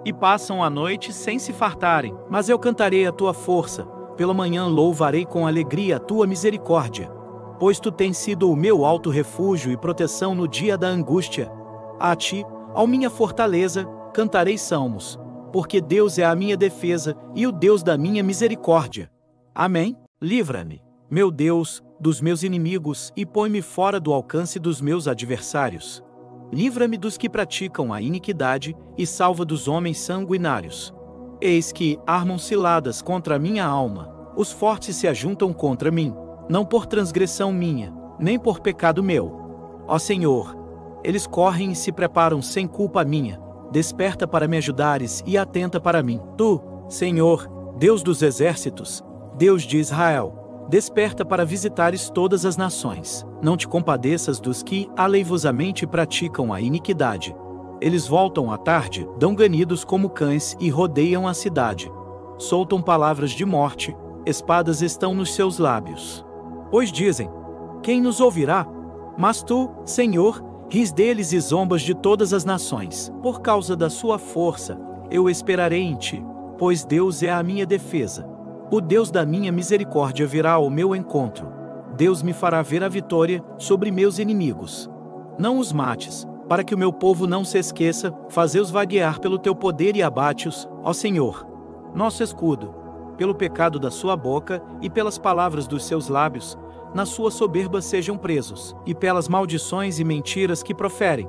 E passam a noite sem se fartarem, mas eu cantarei a tua força, pela manhã louvarei com alegria a tua misericórdia. Pois tu tens sido o meu alto refúgio e proteção no dia da angústia. A ti, ó minha fortaleza, cantarei salmos, porque Deus é a minha defesa e o Deus da minha misericórdia. Amém? Livra-me, meu Deus, dos meus inimigos e põe-me fora do alcance dos meus adversários. Livra-me dos que praticam a iniquidade e salva dos homens sanguinários. Eis que armam ciladas contra a minha alma, os fortes se ajuntam contra mim, não por transgressão minha, nem por pecado meu. Ó Senhor, eles correm e se preparam sem culpa minha, desperta para me ajudares e atenta para mim. Tu, Senhor, Deus dos exércitos, Deus de Israel, desperta para visitares todas as nações. Não te compadeças dos que aleivosamente praticam a iniquidade. Eles voltam à tarde, dão ganidos como cães e rodeiam a cidade. Soltam palavras de morte, espadas estão nos seus lábios. Pois dizem: quem nos ouvirá? Mas tu, Senhor, ris deles e zombas de todas as nações. Por causa da sua força, eu esperarei em ti, pois Deus é a minha defesa. O Deus da minha misericórdia virá ao meu encontro. Deus me fará ver a vitória sobre meus inimigos. Não os mates, para que o meu povo não se esqueça, fazei-os vaguear pelo teu poder e abate-os, ó Senhor, nosso escudo. Pelo pecado da sua boca e pelas palavras dos seus lábios, na sua soberba sejam presos, e pelas maldições e mentiras que proferem.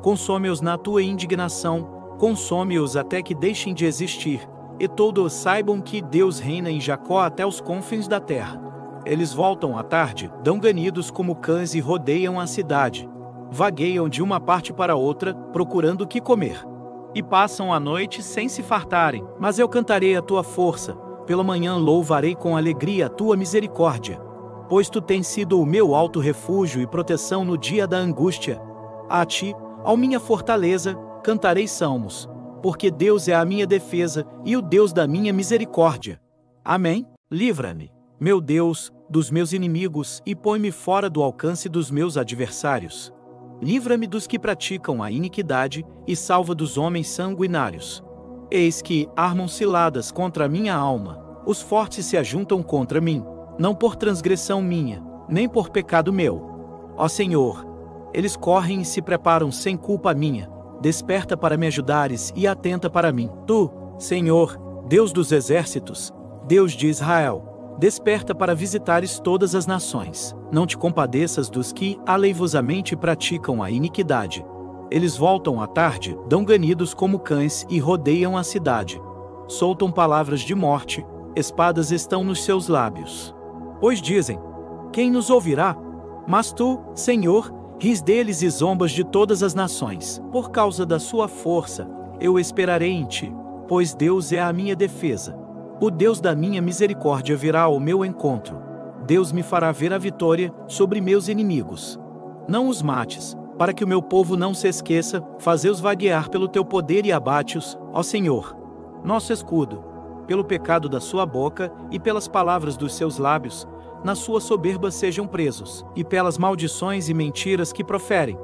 Consome-os na tua indignação, consome-os até que deixem de existir, e todos saibam que Deus reina em Jacó até os confins da terra. Eles voltam à tarde, dão ganidos como cães e rodeiam a cidade. Vagueiam de uma parte para outra, procurando o que comer. E passam a noite sem se fartarem, mas eu cantarei a tua força, pela manhã louvarei com alegria a tua misericórdia. Pois tu tens sido o meu alto refúgio e proteção no dia da angústia. A ti, ó minha fortaleza, cantarei salmos, porque Deus é a minha defesa e o Deus da minha misericórdia. Amém? Livra-me, meu Deus, dos meus inimigos e põe-me fora do alcance dos meus adversários. Livra-me dos que praticam a iniquidade e salva dos homens sanguinários. Eis que armam ciladas contra a minha alma, os fortes se ajuntam contra mim, não por transgressão minha, nem por pecado meu. Ó Senhor, eles correm e se preparam sem culpa minha, desperta para me ajudares e atenta para mim. Tu, Senhor, Deus dos exércitos, Deus de Israel, desperta para visitares todas as nações. Não te compadeças dos que aleivosamente praticam a iniquidade. Eles voltam à tarde, dão ganidos como cães e rodeiam a cidade. Soltam palavras de morte, espadas estão nos seus lábios. Pois dizem: quem nos ouvirá? Mas tu, Senhor, ris deles e zombas de todas as nações. Por causa da sua força, eu esperarei em ti, pois Deus é a minha defesa. O Deus da minha misericórdia virá ao meu encontro. Deus me fará ver a vitória sobre meus inimigos. Não os mates, para que o meu povo não se esqueça, fazei-os vaguear pelo teu poder e abate-os, ó Senhor, nosso escudo. Pelo pecado da sua boca e pelas palavras dos seus lábios, na sua soberba sejam presos, e pelas maldições e mentiras que proferem.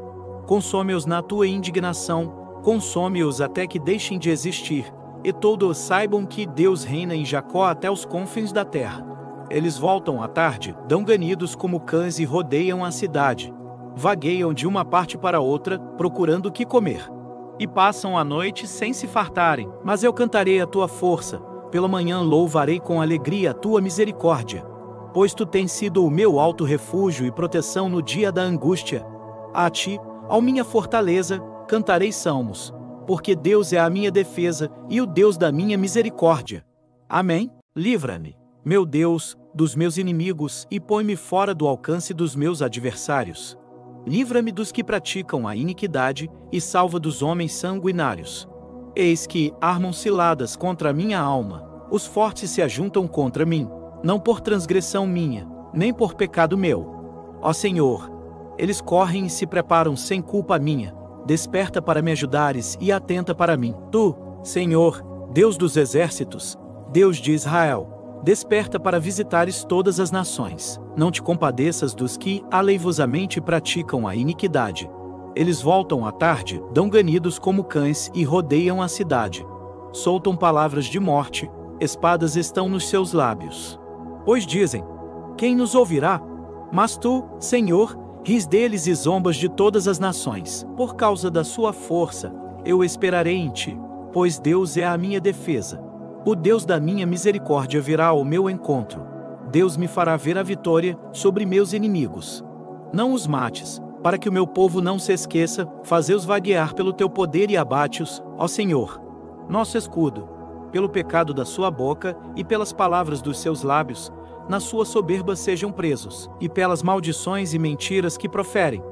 Consome-os na tua indignação, consome-os até que deixem de existir, e todos saibam que Deus reina em Jacó até os confins da terra. Eles voltam à tarde, dão ganidos como cães e rodeiam a cidade. Vagueiam de uma parte para outra, procurando o que comer. E passam a noite sem se fartarem, mas eu cantarei a tua força, pela manhã louvarei com alegria a tua misericórdia. Pois tu tens sido o meu alto refúgio e proteção no dia da angústia. A ti, ó minha fortaleza, cantarei salmos, porque Deus é a minha defesa e o Deus da minha misericórdia. Amém? Livra-me, meu Deus, dos meus inimigos e põe-me fora do alcance dos meus adversários. Livra-me dos que praticam a iniquidade e salva dos homens sanguinários. Eis que armam ciladas contra a minha alma, os fortes se ajuntam contra mim, não por transgressão minha, nem por pecado meu. Ó Senhor, eles correm e se preparam sem culpa minha. Desperta para me ajudares e atenta para mim. Tu, Senhor, Deus dos exércitos, Deus de Israel, desperta para visitares todas as nações. Não te compadeças dos que aleivosamente praticam a iniquidade. Eles voltam à tarde, dão ganidos como cães e rodeiam a cidade. Soltam palavras de morte, espadas estão nos seus lábios. Pois dizem: quem nos ouvirá? Mas tu, Senhor, ris deles e zombas de todas as nações. Por causa da sua força, eu esperarei em ti, pois Deus é a minha defesa. O Deus da minha misericórdia virá ao meu encontro. Deus me fará ver a vitória sobre meus inimigos. Não os mates, para que o meu povo não se esqueça, fazei-os vaguear pelo teu poder e abate-os, ó Senhor, nosso escudo. Pelo pecado da sua boca e pelas palavras dos seus lábios, na sua soberba sejam presos, e pelas maldições e mentiras que proferem.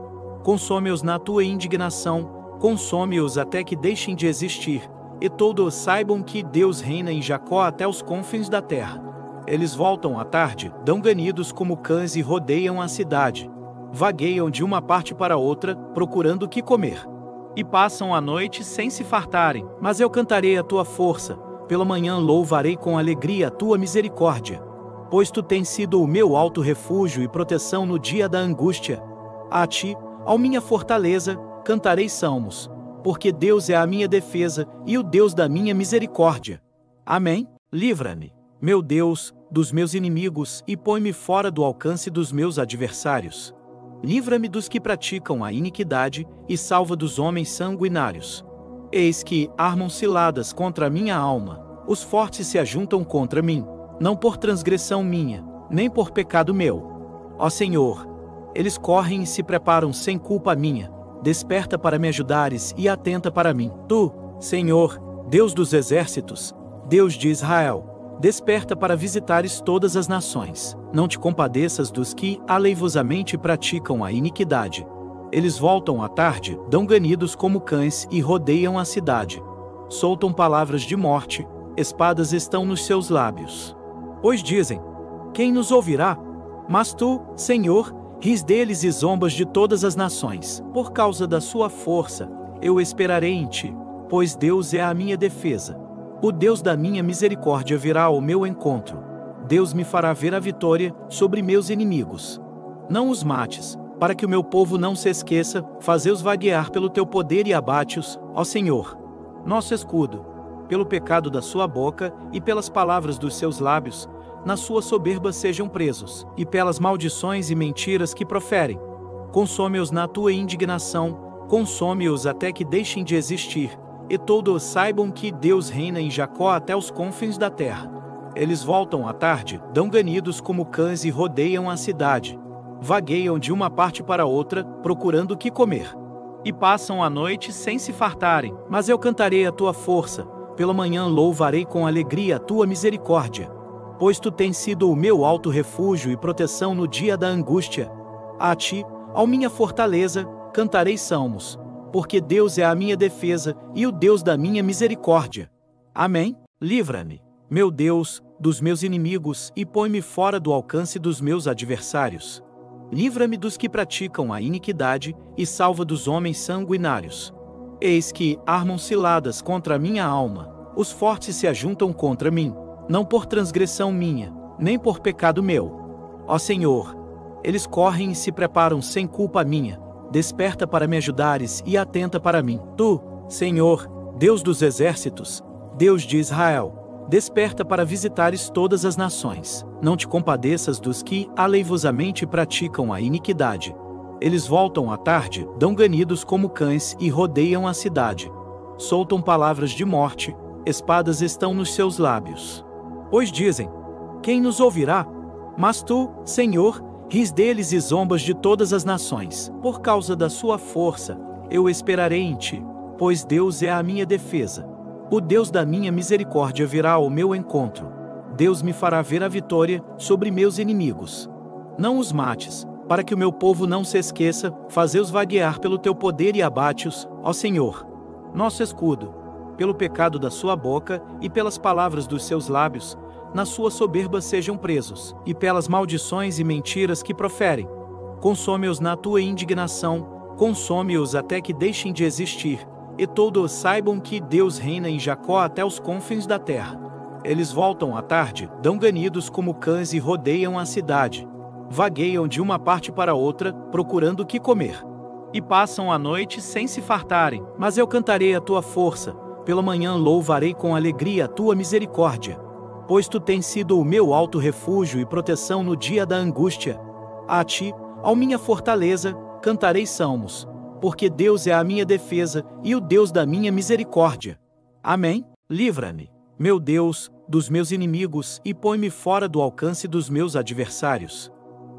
Consome-os na tua indignação, consome-os até que deixem de existir, e todos saibam que Deus reina em Jacó até os confins da terra. Eles voltam à tarde, dão ganidos como cães e rodeiam a cidade. Vagueiam de uma parte para outra, procurando o que comer. E passam a noite sem se fartarem, mas eu cantarei a tua força, pela manhã louvarei com alegria a tua misericórdia. Pois tu tens sido o meu alto refúgio e proteção no dia da angústia. A ti, ó minha fortaleza, cantarei salmos, porque Deus é a minha defesa e o Deus da minha misericórdia. Amém? Livra-me, meu Deus, dos meus inimigos e põe-me fora do alcance dos meus adversários. Livra-me dos que praticam a iniquidade e salva dos homens sanguinários. Eis que armam ciladas contra a minha alma, os fortes se ajuntam contra mim, não por transgressão minha, nem por pecado meu. Ó Senhor, eles correm e se preparam sem culpa minha. Desperta para me ajudares e atenta para mim. Tu, Senhor, Deus dos exércitos, Deus de Israel, desperta para visitares todas as nações. Não te compadeças dos que aleivosamente praticam a iniquidade. Eles voltam à tarde, dão ganidos como cães e rodeiam a cidade. Soltam palavras de morte, espadas estão nos seus lábios. Pois dizem: quem nos ouvirá? Mas tu, Senhor, ris deles e zombas de todas as nações. Por causa da sua força, eu esperarei em ti, pois Deus é a minha defesa. O Deus da minha misericórdia virá ao meu encontro. Deus me fará ver a vitória sobre meus inimigos. Não os mates, para que o meu povo não se esqueça, fazei-os vaguear pelo teu poder e abate-os, ó Senhor, nosso escudo. Pelo pecado da sua boca e pelas palavras dos seus lábios, na sua soberba sejam presos, e pelas maldições e mentiras que proferem. Consome-os na tua indignação, consome-os até que deixem de existir, e todos saibam que Deus reina em Jacó até os confins da terra. Eles voltam à tarde, dão ganidos como cães e rodeiam a cidade. Vagueiam de uma parte para outra, procurando o que comer. E passam a noite sem se fartarem, mas eu cantarei a tua força. Pela manhã louvarei com alegria a tua misericórdia. Pois tu tens sido o meu alto refúgio e proteção no dia da angústia. A ti, ó minha fortaleza, cantarei salmos, porque Deus é a minha defesa e o Deus da minha misericórdia. Amém? Livra-me, meu Deus, dos meus inimigos e põe-me fora do alcance dos meus adversários. Livra-me dos que praticam a iniquidade e salva dos homens sanguinários. Eis que armam ciladas contra a minha alma, os fortes se ajuntam contra mim, não por transgressão minha, nem por pecado meu. Ó Senhor, eles correm e se preparam sem culpa minha. Desperta para me ajudares e atenta para mim. Tu, Senhor, Deus dos exércitos, Deus de Israel, desperta para visitares todas as nações. Não te compadeças dos que aleivosamente praticam a iniquidade. Eles voltam à tarde, dão ganidos como cães e rodeiam a cidade. Soltam palavras de morte, espadas estão nos seus lábios. Pois dizem: quem nos ouvirá? Mas tu, Senhor, ris deles e zombas de todas as nações. Por causa da sua força, eu esperarei em ti, pois Deus é a minha defesa. O Deus da minha misericórdia virá ao meu encontro. Deus me fará ver a vitória sobre meus inimigos. Não os mates, para que o meu povo não se esqueça, fazei-os vaguear pelo teu poder e abate-os, ó Senhor, nosso escudo, pelo pecado da sua boca e pelas palavras dos seus lábios, na sua soberba sejam presos, e pelas maldições e mentiras que proferem. Consome-os na tua indignação, consome-os até que deixem de existir, e todos saibam que Deus reina em Jacó até os confins da terra. Eles voltam à tarde, dão ganidos como cães e rodeiam a cidade. Vagueiam de uma parte para outra, procurando o que comer. E passam a noite sem se fartarem, mas eu cantarei a tua força, pela manhã louvarei com alegria a tua misericórdia. Pois tu tens sido o meu alto refúgio e proteção no dia da angústia. A ti, ó minha fortaleza, cantarei salmos, porque Deus é a minha defesa e o Deus da minha misericórdia. Amém? Livra-me, meu Deus, dos meus inimigos e põe-me fora do alcance dos meus adversários.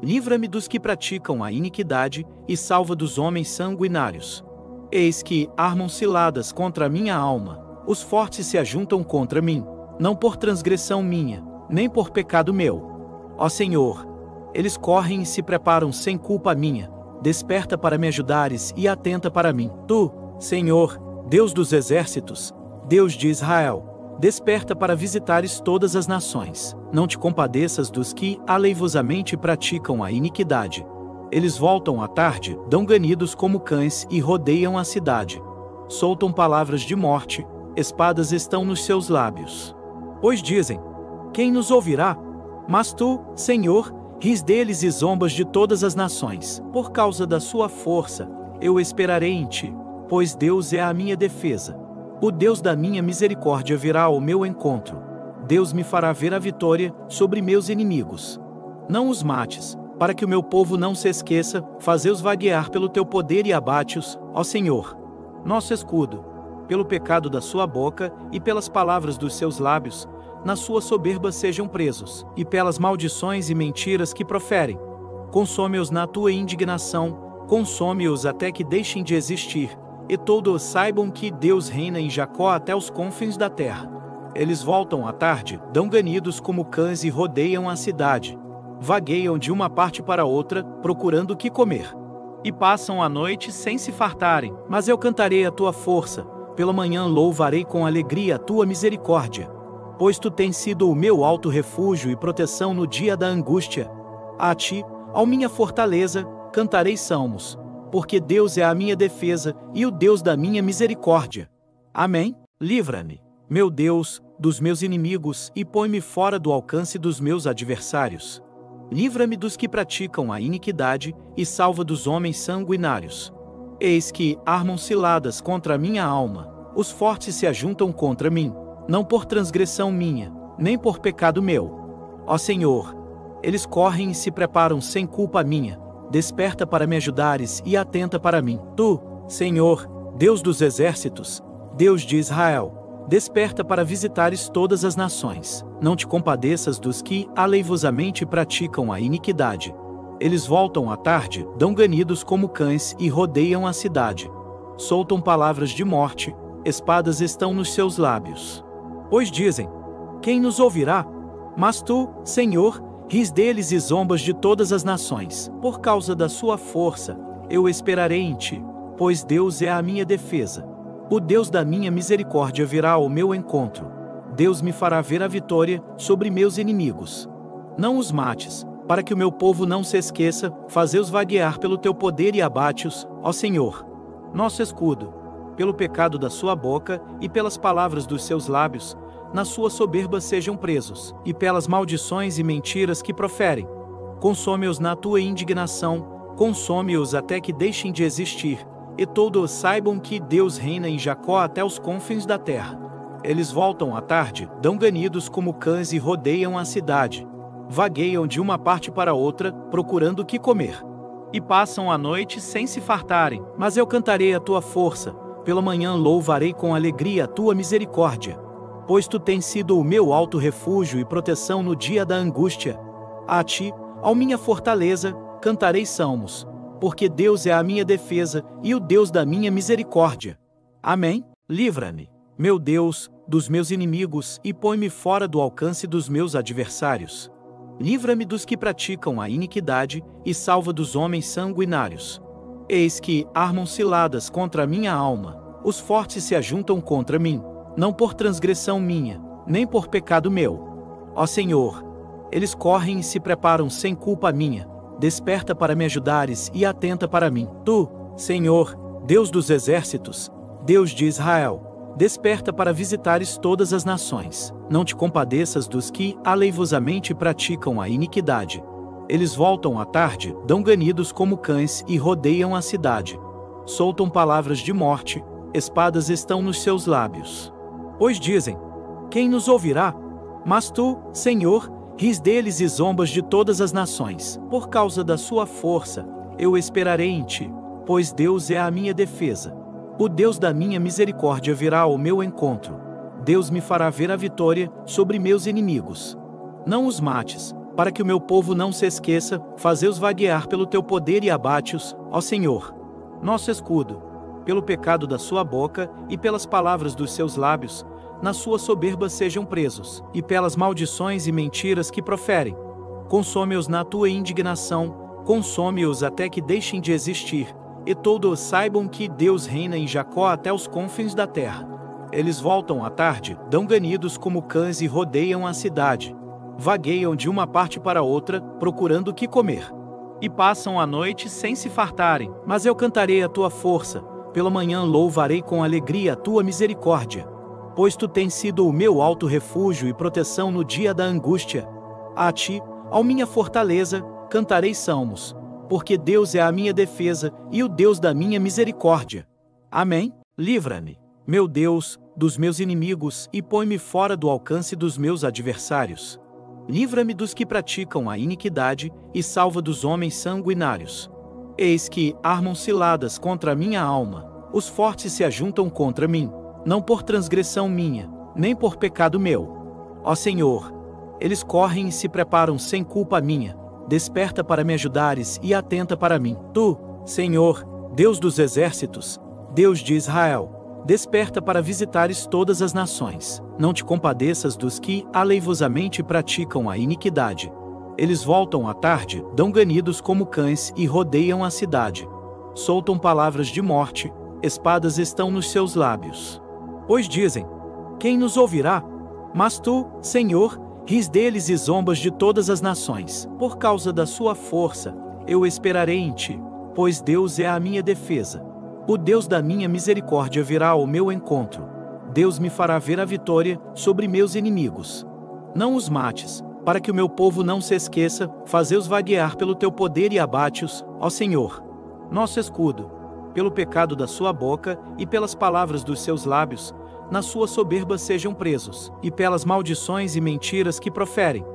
Livra-me dos que praticam a iniquidade e salva dos homens sanguinários. Eis que armam ciladas contra a minha alma, os fortes se ajuntam contra mim, não por transgressão minha, nem por pecado meu. Ó Senhor, eles correm e se preparam sem culpa minha, desperta para me ajudares e atenta para mim. Tu, Senhor, Deus dos exércitos, Deus de Israel, desperta para visitares todas as nações. Não te compadeças dos que aleivosamente praticam a iniquidade. Eles voltam à tarde, dão ganidos como cães e rodeiam a cidade. Soltam palavras de morte, espadas estão nos seus lábios. Pois dizem: quem nos ouvirá? Mas tu, Senhor, ris deles e zombas de todas as nações. Por causa da sua força, eu esperarei em ti, pois Deus é a minha defesa. O Deus da minha misericórdia virá ao meu encontro. Deus me fará ver a vitória sobre meus inimigos. Não os mates, para que o meu povo não se esqueça, fazei-os vaguear pelo teu poder e abate-os, ó Senhor, nosso escudo, pelo pecado da sua boca e pelas palavras dos seus lábios, na sua soberba sejam presos, e pelas maldições e mentiras que proferem. Consome-os na tua indignação, consome-os até que deixem de existir, e todos saibam que Deus reina em Jacó até os confins da terra. Eles voltam à tarde, dão ganidos como cães e rodeiam a cidade. Vagueiam de uma parte para outra, procurando o que comer. E passam a noite sem se fartarem, mas eu cantarei a tua força, pela manhã louvarei com alegria a tua misericórdia. Pois tu tens sido o meu alto refúgio e proteção no dia da angústia. A ti, ó minha fortaleza, cantarei salmos, porque Deus é a minha defesa e o Deus da minha misericórdia. Amém? Livra-me, meu Deus, dos meus inimigos e põe-me fora do alcance dos meus adversários. Livra-me dos que praticam a iniquidade e salva dos homens sanguinários. Eis que armam ciladas contra a minha alma, os fortes se ajuntam contra mim, não por transgressão minha, nem por pecado meu. Ó Senhor, eles correm e se preparam sem culpa minha, desperta para me ajudares e atenta para mim. Tu, Senhor, Deus dos exércitos, Deus de Israel, desperta para visitares todas as nações. Não te compadeças dos que aleivosamente praticam a iniquidade. Eles voltam à tarde, dão ganidos como cães e rodeiam a cidade. Soltam palavras de morte, espadas estão nos seus lábios. Pois dizem: quem nos ouvirá? Mas tu, Senhor, ris deles e zombas de todas as nações. Por causa da sua força, eu esperarei em ti, pois Deus é a minha defesa. O Deus da minha misericórdia virá ao meu encontro. Deus me fará ver a vitória sobre meus inimigos. Não os mates, para que o meu povo não se esqueça, fazei-os vaguear pelo teu poder e abate-os, ó Senhor, nosso escudo, pelo pecado da sua boca e pelas palavras dos seus lábios, na sua soberba sejam presos, e pelas maldições e mentiras que proferem. Consome-os na tua indignação, consome-os até que deixem de existir, e todos saibam que Deus reina em Jacó até os confins da terra. Eles voltam à tarde, dão ganidos como cães e rodeiam a cidade. Vagueiam de uma parte para outra, procurando o que comer. E passam a noite sem se fartarem, mas eu cantarei a tua força, pela manhã louvarei com alegria a tua misericórdia. Pois tu tens sido o meu alto refúgio e proteção no dia da angústia. A ti, ó minha fortaleza, cantarei salmos, porque Deus é a minha defesa e o Deus da minha misericórdia. Amém? Livra-me, meu Deus, dos meus inimigos e põe-me fora do alcance dos meus adversários. Livra-me dos que praticam a iniquidade e salva dos homens sanguinários. Eis que armam ciladas contra a minha alma, os fortes se ajuntam contra mim, não por transgressão minha, nem por pecado meu. Ó Senhor, eles correm e se preparam sem culpa minha, desperta para me ajudares e atenta para mim. Tu, Senhor, Deus dos exércitos, Deus de Israel, desperta para visitares todas as nações. Não te compadeças dos que aleivosamente praticam a iniquidade. Eles voltam à tarde, dão ganidos como cães e rodeiam a cidade. Soltam palavras de morte, espadas estão nos seus lábios. Pois dizem: quem nos ouvirá? Mas tu, Senhor, ris deles e zombas de todas as nações. Por causa da sua força, eu esperarei em ti, pois Deus é a minha defesa. O Deus da minha misericórdia virá ao meu encontro. Deus me fará ver a vitória sobre meus inimigos. Não os mates, para que o meu povo não se esqueça, fazei-os vaguear pelo teu poder e abate-os, ó Senhor, nosso escudo. Pelo pecado da sua boca e pelas palavras dos seus lábios, na sua soberba sejam presos, e pelas maldições e mentiras que proferem. Consome-os na tua indignação, consome-os até que deixem de existir, e todos saibam que Deus reina em Jacó até os confins da terra. Eles voltam à tarde, dão ganidos como cães e rodeiam a cidade. Vagueiam de uma parte para outra, procurando o que comer. E passam a noite sem se fartarem. Mas eu cantarei a tua força, pela manhã louvarei com alegria a tua misericórdia. Pois tu tens sido o meu alto refúgio e proteção no dia da angústia. A ti, ó minha fortaleza, cantarei salmos, porque Deus é a minha defesa e o Deus da minha misericórdia. Amém? Livra-me, meu Deus, dos meus inimigos e põe-me fora do alcance dos meus adversários. Livra-me dos que praticam a iniquidade e salva dos homens sanguinários. Eis que armam ciladas contra a minha alma, os fortes se ajuntam contra mim, não por transgressão minha, nem por pecado meu. Ó Senhor, eles correm e se preparam sem culpa minha, desperta para me ajudares e atenta para mim. Tu, Senhor, Deus dos exércitos, Deus de Israel, desperta para visitares todas as nações. Não te compadeças dos que aleivosamente praticam a iniquidade. Eles voltam à tarde, dão ganidos como cães e rodeiam a cidade. Soltam palavras de morte, espadas estão nos seus lábios. Pois dizem: quem nos ouvirá? Mas tu, Senhor, ris deles e zombas de todas as nações. Por causa da sua força, eu esperarei em ti, pois Deus é a minha defesa. O Deus da minha misericórdia virá ao meu encontro. Deus me fará ver a vitória sobre meus inimigos. Não os mates, para que o meu povo não se esqueça, fazei-os vaguear pelo teu poder e abate-os, ó Senhor, nosso escudo. Pelo pecado da sua boca e pelas palavras dos seus lábios, na sua soberba sejam presos, e pelas maldições e mentiras que proferem.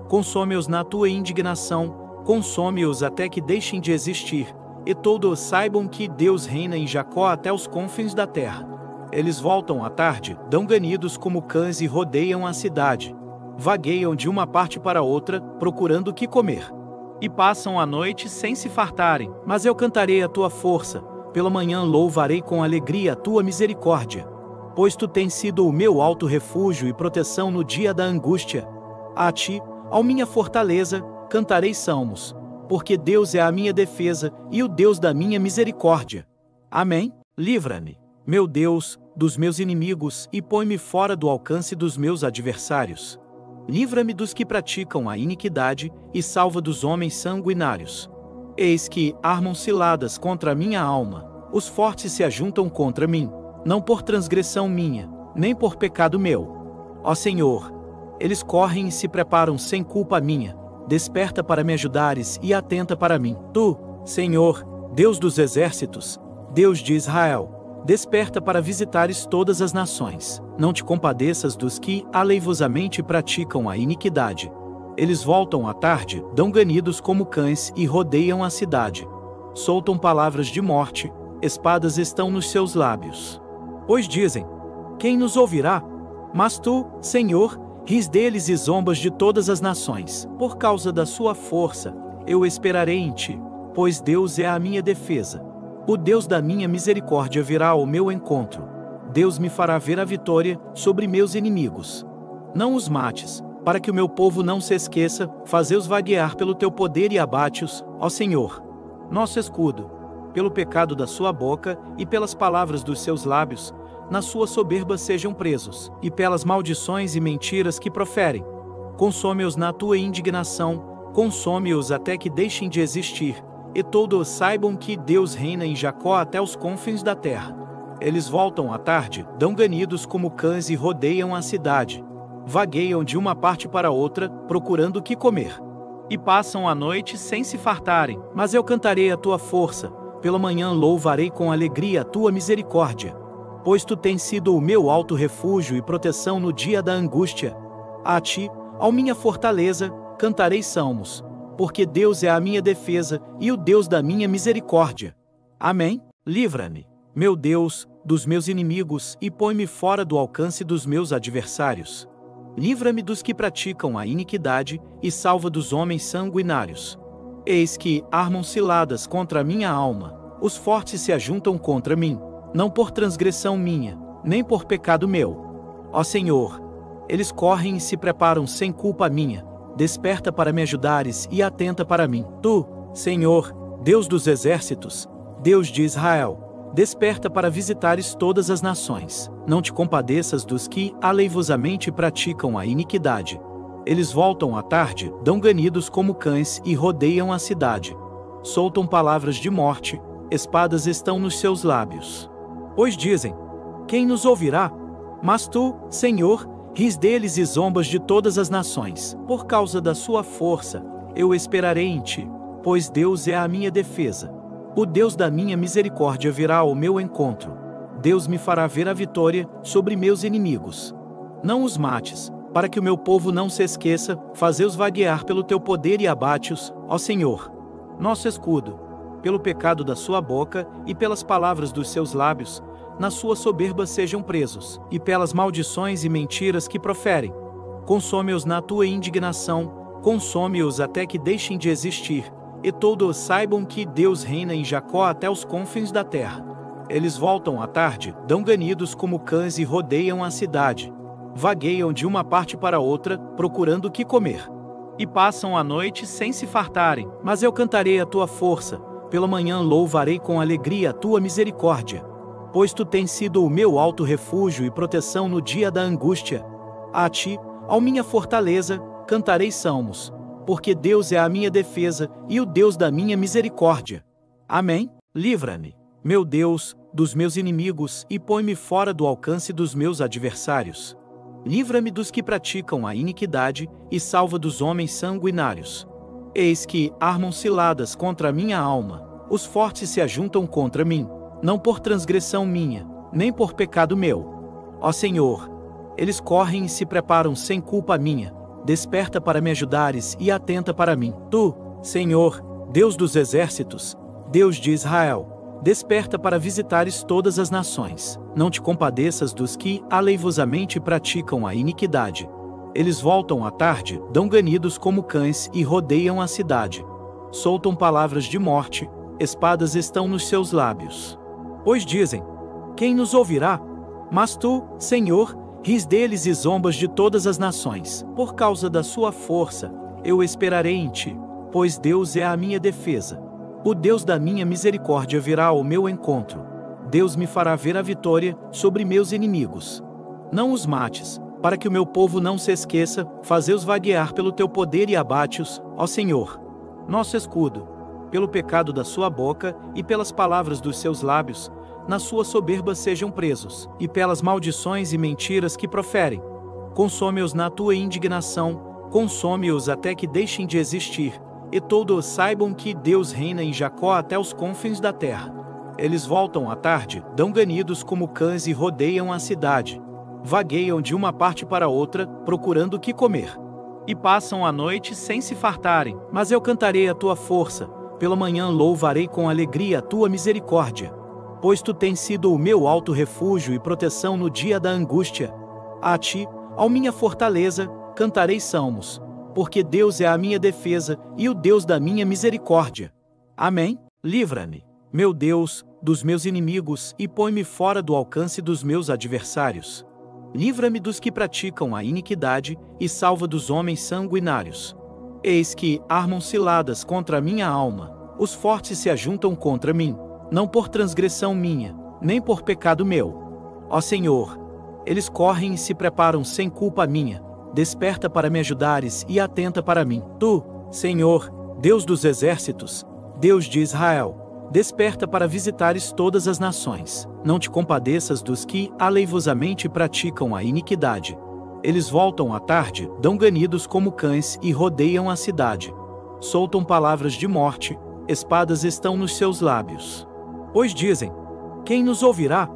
Consome-os na tua indignação, consome-os até que deixem de existir, e todos saibam que Deus reina em Jacó até os confins da terra. Eles voltam à tarde, dão ganidos como cães e rodeiam a cidade. Vagueiam de uma parte para outra, procurando o que comer. E passam a noite sem se fartarem. Mas eu cantarei a tua força, pela manhã louvarei com alegria a tua misericórdia. Pois tu tens sido o meu alto refúgio e proteção no dia da angústia. A ti, ó minha fortaleza, cantarei salmos, porque Deus é a minha defesa e o Deus da minha misericórdia. Amém? Livra-me, meu Deus, dos meus inimigos e põe-me fora do alcance dos meus adversários. Livra-me dos que praticam a iniquidade e salva dos homens sanguinários. Eis que armam ciladas contra a minha alma, os fortes se ajuntam contra mim, não por transgressão minha, nem por pecado meu. Ó Senhor, eles correm e se preparam sem culpa minha, desperta para me ajudares e atenta para mim. Tu, Senhor, Deus dos exércitos, Deus de Israel, desperta para visitares todas as nações. Não te compadeças dos que aleivosamente praticam a iniquidade. Eles voltam à tarde, dão ganidos como cães e rodeiam a cidade. Soltam palavras de morte, espadas estão nos seus lábios. Pois dizem: quem nos ouvirá? Mas tu, Senhor, ris deles e zombas de todas as nações. Por causa da sua força, eu esperarei em ti, pois Deus é a minha defesa. O Deus da minha misericórdia virá ao meu encontro. Deus me fará ver a vitória sobre meus inimigos. Não os mates, para que o meu povo não se esqueça, fazei-os vaguear pelo teu poder e abate-os, ó Senhor, nosso escudo. Pelo pecado da sua boca e pelas palavras dos seus lábios, na sua soberba sejam presos, e pelas maldições e mentiras que proferem. Consome-os na tua indignação, consome-os até que deixem de existir, e todos saibam que Deus reina em Jacó até os confins da terra. Eles voltam à tarde, dão ganidos como cães e rodeiam a cidade. Vagueiam de uma parte para outra, procurando o que comer. E passam a noite sem se fartarem, mas eu cantarei a tua força, pela manhã louvarei com alegria a tua misericórdia. Pois tu tens sido o meu alto refúgio e proteção no dia da angústia. A ti, ó minha fortaleza, cantarei salmos, porque Deus é a minha defesa e o Deus da minha misericórdia. Amém? Livra-me, meu Deus, dos meus inimigos e põe-me fora do alcance dos meus adversários. Livra-me dos que praticam a iniquidade e salva dos homens sanguinários. Eis que armam ciladas contra a minha alma, os fortes se ajuntam contra mim, não por transgressão minha, nem por pecado meu. Ó Senhor, eles correm e se preparam sem culpa minha, desperta para me ajudares e atenta para mim. Tu, Senhor, Deus dos exércitos, Deus de Israel, desperta para visitares todas as nações. Não te compadeças dos que aleivosamente praticam a iniquidade. Eles voltam à tarde, dão ganidos como cães e rodeiam a cidade. Soltam palavras de morte, espadas estão nos seus lábios. Pois dizem: quem nos ouvirá? Mas tu, Senhor, ris deles e zombas de todas as nações. Por causa da sua força, eu esperarei em ti, pois Deus é a minha defesa. O Deus da minha misericórdia virá ao meu encontro. Deus me fará ver a vitória sobre meus inimigos. Não os mates, para que o meu povo não se esqueça, fazei-os vaguear pelo teu poder e abate-os, ó Senhor, nosso escudo. Pelo pecado da sua boca e pelas palavras dos seus lábios, na sua soberba sejam presos, e pelas maldições e mentiras que proferem. Consome-os na tua indignação, consome-os até que deixem de existir, e todos saibam que Deus reina em Jacó até os confins da terra. Eles voltam à tarde, dão ganidos como cães e rodeiam a cidade. Vagueiam de uma parte para outra, procurando o que comer. E passam a noite sem se fartarem, mas eu cantarei a tua força, pela manhã louvarei com alegria a tua misericórdia. Pois tu tens sido o meu alto refúgio e proteção no dia da angústia. A ti, ó minha fortaleza, cantarei salmos, porque Deus é a minha defesa e o Deus da minha misericórdia. Amém? Livra-me, meu Deus, dos meus inimigos e põe-me fora do alcance dos meus adversários. Livra-me dos que praticam a iniquidade e salva dos homens sanguinários. Eis que armam ciladas contra a minha alma, os fortes se ajuntam contra mim, não por transgressão minha, nem por pecado meu. Ó Senhor, eles correm e se preparam sem culpa minha, desperta para me ajudares e atenta para mim. Tu, Senhor, Deus dos exércitos, Deus de Israel, desperta para visitares todas as nações. Não te compadeças dos que aleivosamente praticam a iniquidade. Eles voltam à tarde, dão ganidos como cães e rodeiam a cidade. Soltam palavras de morte, espadas estão nos seus lábios. Pois dizem: quem nos ouvirá? Mas tu, Senhor, ris deles e zombas de todas as nações. Por causa da sua força, eu esperarei em ti, pois Deus é a minha defesa. O Deus da minha misericórdia virá ao meu encontro. Deus me fará ver a vitória sobre meus inimigos. Não os mates, para que o meu povo não se esqueça, fazei-os vaguear pelo teu poder e abate-os, ó Senhor, nosso escudo. Pelo pecado da sua boca e pelas palavras dos seus lábios, na sua soberba sejam presos, e pelas maldições e mentiras que proferem. Consome-os na tua indignação, consome-os até que deixem de existir, e todos saibam que Deus reina em Jacó até os confins da terra. Eles voltam à tarde, dão ganidos como cães e rodeiam a cidade. Vagueiam de uma parte para outra, procurando o que comer. E passam a noite sem se fartarem, mas eu cantarei a tua força, pela manhã louvarei com alegria a tua misericórdia. Pois tu tens sido o meu alto refúgio e proteção no dia da angústia. A ti, ó minha fortaleza, cantarei salmos, porque Deus é a minha defesa e o Deus da minha misericórdia. Amém? Livra-me, meu Deus, dos meus inimigos e põe-me fora do alcance dos meus adversários. Livra-me dos que praticam a iniquidade e salva dos homens sanguinários. Eis que armam ciladas contra a minha alma, os fortes se ajuntam contra mim, não por transgressão minha, nem por pecado meu. Ó Senhor, eles correm e se preparam sem culpa minha, desperta para me ajudares e atenta para mim. Tu, Senhor, Deus dos exércitos, Deus de Israel, desperta para visitares todas as nações. Não te compadeças dos que aleivosamente praticam a iniquidade. Eles voltam à tarde, dão ganidos como cães e rodeiam a cidade. Soltam palavras de morte, espadas estão nos seus lábios. Pois dizem: quem nos ouvirá?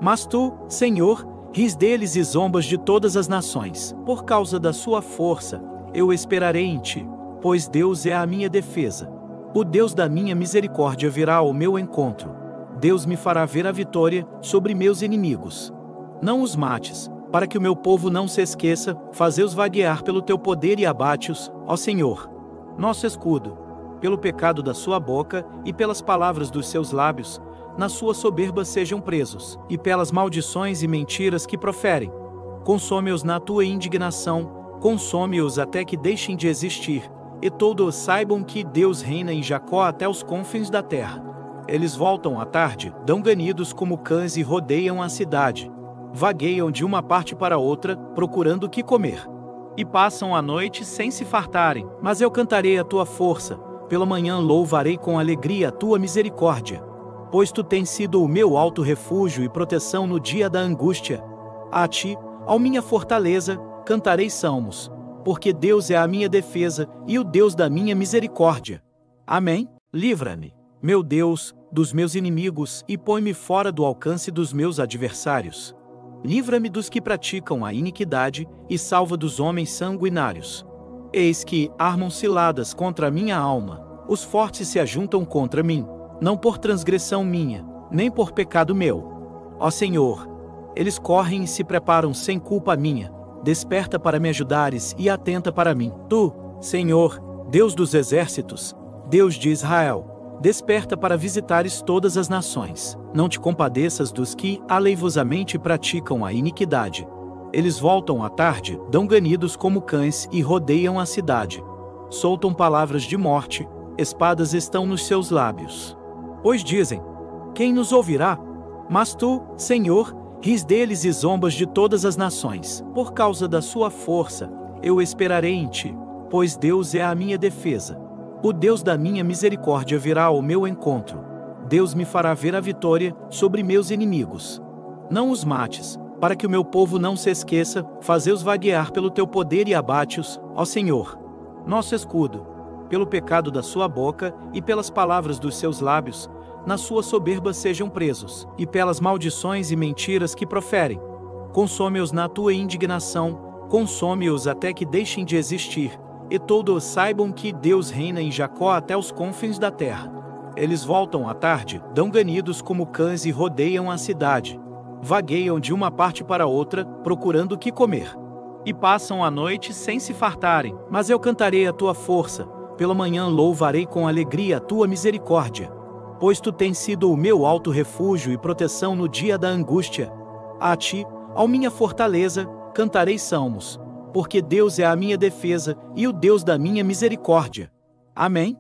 Mas tu, Senhor, ris deles e zombas de todas as nações. Por causa da sua força, eu esperarei em ti, pois Deus é a minha defesa. O Deus da minha misericórdia virá ao meu encontro. Deus me fará ver a vitória sobre meus inimigos. Não os mates, para que o meu povo não se esqueça, fazei-os vaguear pelo teu poder e abate-os, ó Senhor, nosso escudo. Pelo pecado da sua boca e pelas palavras dos seus lábios, na sua soberba sejam presos, e pelas maldições e mentiras que proferem. Consome-os na tua indignação, consome-os até que deixem de existir, e todos saibam que Deus reina em Jacó até os confins da terra. Eles voltam à tarde, dão ganidos como cães e rodeiam a cidade. Vagueiam de uma parte para outra, procurando o que comer. E passam a noite sem se fartarem, mas eu cantarei a tua força, pela manhã louvarei com alegria a tua misericórdia. Pois tu tens sido o meu alto refúgio e proteção no dia da angústia. A ti, ó minha fortaleza, cantarei salmos, porque Deus é a minha defesa e o Deus da minha misericórdia. Amém? Livra-me, meu Deus, dos meus inimigos e põe-me fora do alcance dos meus adversários. Livra-me dos que praticam a iniquidade e salva dos homens sanguinários. Eis que armam ciladas contra a minha alma, os fortes se ajuntam contra mim, não por transgressão minha, nem por pecado meu. Ó Senhor, eles correm e se preparam sem culpa minha, desperta para me ajudares e atenta para mim. Tu, Senhor, Deus dos exércitos, Deus de Israel, desperta para visitares todas as nações. Não te compadeças dos que aleivosamente praticam a iniquidade. Eles voltam à tarde, dão ganidos como cães e rodeiam a cidade. Soltam palavras de morte, espadas estão nos seus lábios. Pois dizem: quem nos ouvirá? Mas tu, Senhor, ris deles e zombas de todas as nações. Por causa da sua força, eu esperarei em ti, pois Deus é a minha defesa. O Deus da minha misericórdia virá ao meu encontro. Deus me fará ver a vitória sobre meus inimigos. Não os mates, para que o meu povo não se esqueça, fazei-os vaguear pelo teu poder e abate-os, ó Senhor, nosso escudo. Pelo pecado da sua boca e pelas palavras dos seus lábios, na sua soberba sejam presos, e pelas maldições e mentiras que proferem. Consome-os na tua indignação, consome-os até que deixem de existir, e todos saibam que Deus reina em Jacó até os confins da terra. Eles voltam à tarde, dão ganidos como cães e rodeiam a cidade. Vagueiam de uma parte para outra, procurando o que comer. E passam a noite sem se fartarem, mas eu cantarei a tua força, pela manhã louvarei com alegria a tua misericórdia. Pois tu tens sido o meu alto refúgio e proteção no dia da angústia. A ti, ó minha fortaleza, cantarei salmos, porque Deus é a minha defesa e o Deus da minha misericórdia. Amém?